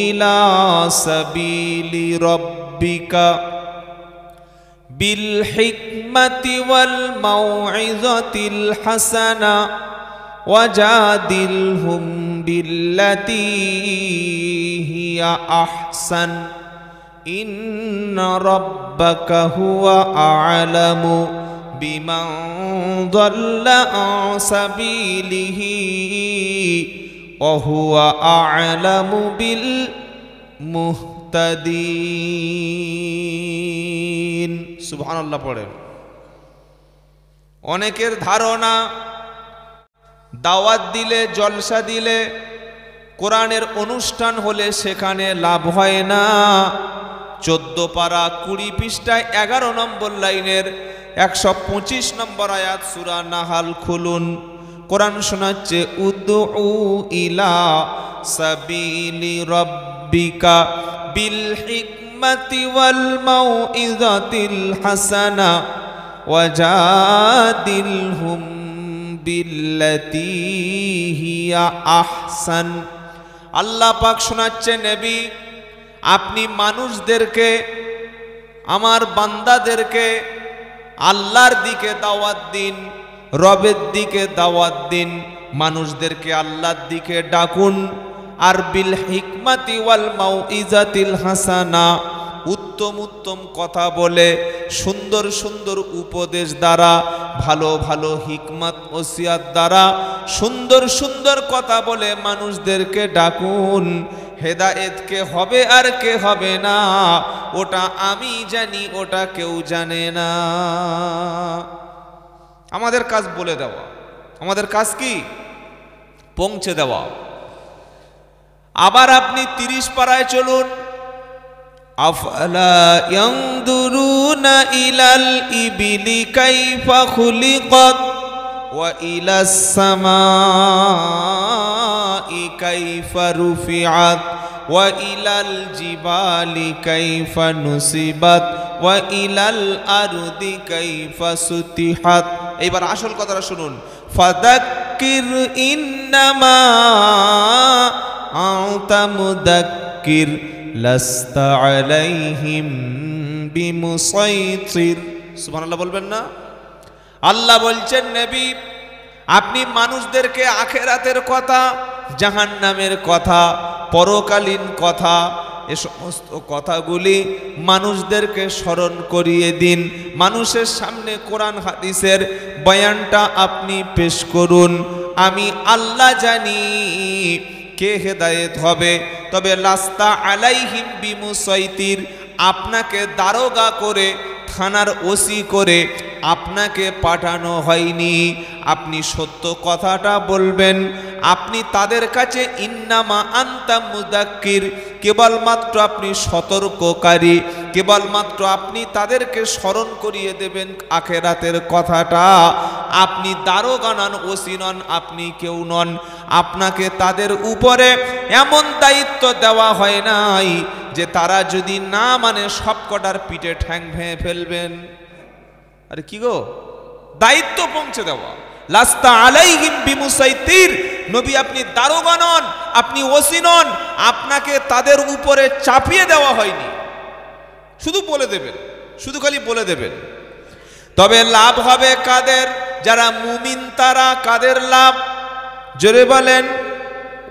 ইলা সাবিলি রাব্বিকা বিল হিকমাতি ওয়াল মাউইযাতিল হাসানা ওয়াজাদিলহুম বিল্লাতী হিয়া আহসান ইন্না রাব্বাকা হুয়া আ'লামু বিমান দাল্লা আন সাবিলিহি ওয়া হুয়া আ'লামু বিল মুহতাদিন। সুবহানাল্লাহ পড়েন। অনেকের ধারণা দাওয়াত দিলে, জলসা দিলে, কোরআনের অনুষ্ঠান হলে সেখানে লাভ হয় না। 14 পারা 20 পৃষ্ঠায় 11 নম্বর লাইনের 125 নম্বর আয়াত সূরা নাহাল খুলুন। কোরআন শোনাচ্ছে উদ্দু ইলা সাবিলি রাব্বিকা বিল হিকমাতি ওয়াল মাউইযাতিল হাসানা ওয়াজাদিলহুম বিল্লাতী হিয়া আহসান। আল্লাহ পাক শোনাচ্ছে, নবী আপনি মানুষদেরকে, আমার বান্দাদেরকে আল্লাহর দিকে দাওয়াত দিন, রবের দিকে দাওয়াত দিন, মানুষদেরকে আল্লাহর দিকে ডাকুন। আর বিল হিকমাতি ওয়াল মাউইযাতিল হাসানা, উত্তম উত্তম কথা বলে, সুন্দর সুন্দর উপদেশ দ্বারা, ভালো ভালো হিকমত ওসিয়াত দ্বারা সুন্দর সুন্দর কথা বলে মানুষদেরকে ডাকুন। হেদায়েত কে হবে আর কে হবে না ওটা আমি জানি, ওটা কেউ জানে না। আমাদের কাজ বলে দেওয়া, আমাদের কাজ কি? পৌঁছে দেওয়া। আবার আপনি 30 পারায় চলুন। আফলা ইয়ানদুরুনা ইলাল ইবিলি কাইফা খুলিকাত ওয়া ইলাস সামাই কাইফা রুফিআত ওয়া ইলাল জিবালি কাইফা নুসিবাত ওয়া ইলাল আরদি কাইফা সুতিহাত। এইবার আসল কথাটা শুনুন। ফাযাক্কির ইন্নামা আনতা মুযাক্কির লাস্তা আলাইহিম বিমুসাইতির। সুবহানাল্লাহ বলবেন না? আল্লাহ বলছেন, নবী আপনি মানুষদেরকে আখিরাতের কথা, জাহান্নামের কথা, পরকালীন কথা, এ সমস্ত কথাগুলি মানুষদেরকে স্মরণ করিয়ে দিন। মানুষের সামনে কোরআন হাদিসের বয়ানটা আপনি পেশ করুন। আমি আল্লাহ জানি কে হেদায়েত হবে, তবে লাস্তা আলাইহিম বিমুসাইতির, আপনাকে দারোগা করে, থানার ওসি করে আপনাকে পাঠানো হয়নি। আপনি সত্য কথাটা বলবেন। আপনি তাদের কাছে ইন্নামা আনতা মুযাক্কির, কেবলমাত্র আপনি সতর্ককারী, কেবলমাত্র আপনি তাদেরকে স্মরণ করিয়ে দেবেন আখিরাতের কথাটা। আপনি দারোগা নন, ওসি নন, আপনি কেউ নন। আপনাকে তাদের উপরে এমন দায়িত্ব দেওয়া হয় নাই যে তারা যদি না মানে সবকটার পিঠে ঠ্যাং ভেঙে ফেলবেন। আরে কি গো, দায়িত্ব পৌঁছে দেওয়া। লাস্তা আলাইহিম বিমুসাইতির, নবী আপনি দারোগা নন, আপনি ওসি নন, আপনাকে তাদের উপরে চাপিয়ে দেওয়া হয়নি। শুধু বলে দেবেন, শুধু খালি বলে দেবেন। তবে লাভ হবে কাদের? যারা মুমিন তারা। কাদের লাভ? জোরে বলেন।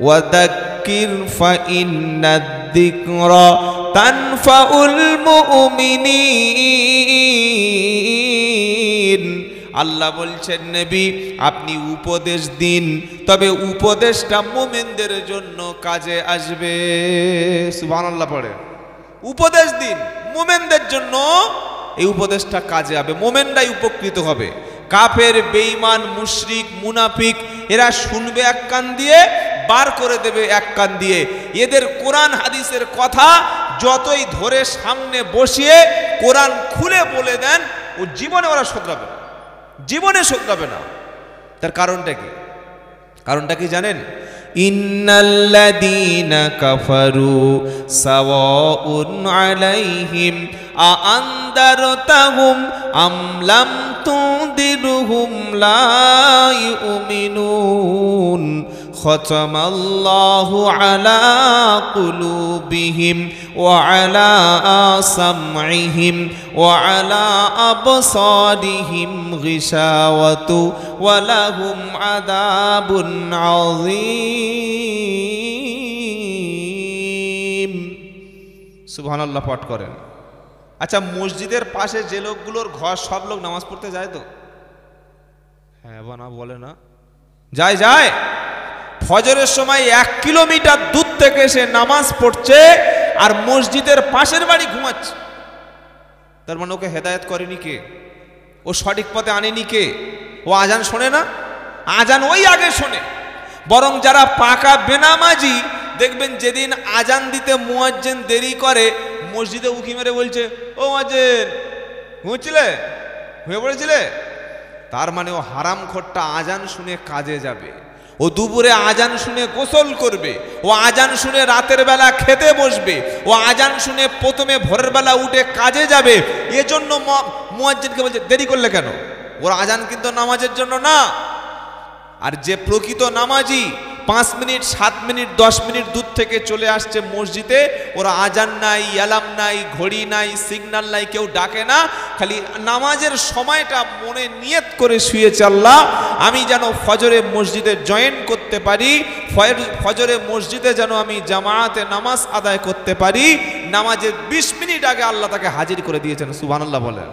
ওয়াদাক্কির ফাইন্নাদ-যিকরা তানফাউল মুমিনিন। আল্লাহ বলছেন নবী আপনি উপদেশ দিন, তবে উপদেশটা মুমিনদের জন্য কাজে আসবে। সুবহানাল্লাহ পড়ে। উপদেশ দিন মুমিনদের জন্য, এই উপদেশটা কাজে হবে, মুমিনরাই উপকৃত হবে। কাফের, বেঈমান, মুশরিক, মুনাফিক এরা শুনবে এক কান দিয়ে, বার করে দেবে এক কান দিয়ে। এদের কোরআন হাদিসের কথা যতই ধরে সামনে বসিয়ে কোরআন খুলে বলে দেন, ও জীবনে ওরা শোধরাবে না, জীবনে শোধরাবে না। তার কারণটা কি? কারণটা কি জানেন? ইন্নাল্লাযীনা কাফারু সাওয়াউন আলাইহিম আআনদারতাহুম আম লাম তুনদিরহুম লা ইউমিনুন খতামাল্লাহু আলা কুলুবিহিম ওয়া আলা সামঈহিম ওয়া আলা আবসারিহিম গিশাওয়াতু ওয়া লাহুম আযাবুন আযীম। সুবহানাল্লাহ পাঠ করেন। আচ্ছা, মসজিদের পাশে যে লোকগুলোর ঘর, সব লোক নামাজ পড়তে যায় তো? হ্যাঁ বা না বলে না? যায় যায়। ফজরের সময় 1 কিলোমিটার দূর থেকে সে নামাজ পড়ছে, আর মসজিদের পাশের বাড়ি ঘুমাচ্ছে। তার মানে ওকে হেদায়েত করেনি কে? ও সঠিক পথে আনেনি কে? ও আজান শোনে না? আজান ওই আগে শোনে। বরং যারা পাকা বেনামাজি দেখবেন, যেদিন আজান দিতে মুয়াজ্জিন দেরি করে, মসজিদে উকি মেরে বলছে, ও মুয়াজ্জিন ঘুমোচ্ছিলে, হয়ে পড়েছিলে। তার মানে ও হারামখোরটা আজান শুনে কাজে যাবে, ও দুপুরে আজান শুনে গোসল করবে, ও আজান শুনে রাতের বেলা খেতে বসবে, ও আজান শুনে প্রথমে ভোরের বেলা উঠে কাজে যাবে। এজন্য মুয়াজ্জিনকে বলছে দেরি করলে কেন? ওর আজান কিন্তু নামাজের জন্য না। আর যে প্রকৃত নামাজি 5 মিনিট, 7 মিনিট, 10 মিনিট দূর থেকে চলে আসছে মসজিদে, ওরা আজান নাই, অ্যালার্ম নাই, ঘড়ি নাই, সিগন্যাল নাই, কেউ ডাকে না, খালি নামাজের সময়টা মনে নিয়ত করে শুয়েছে, আল্লাহ আমি যেন ফজরে মসজিদে জয়েন করতে পারি, ফজরে মসজিদে যেন আমি জামাতে নামাজ আদায় করতে পারি। নামাজের 20 মিনিট আগে আল্লাহ তাকে হাজির করে দিয়েছেন। সুবহানাল্লাহ বলেন।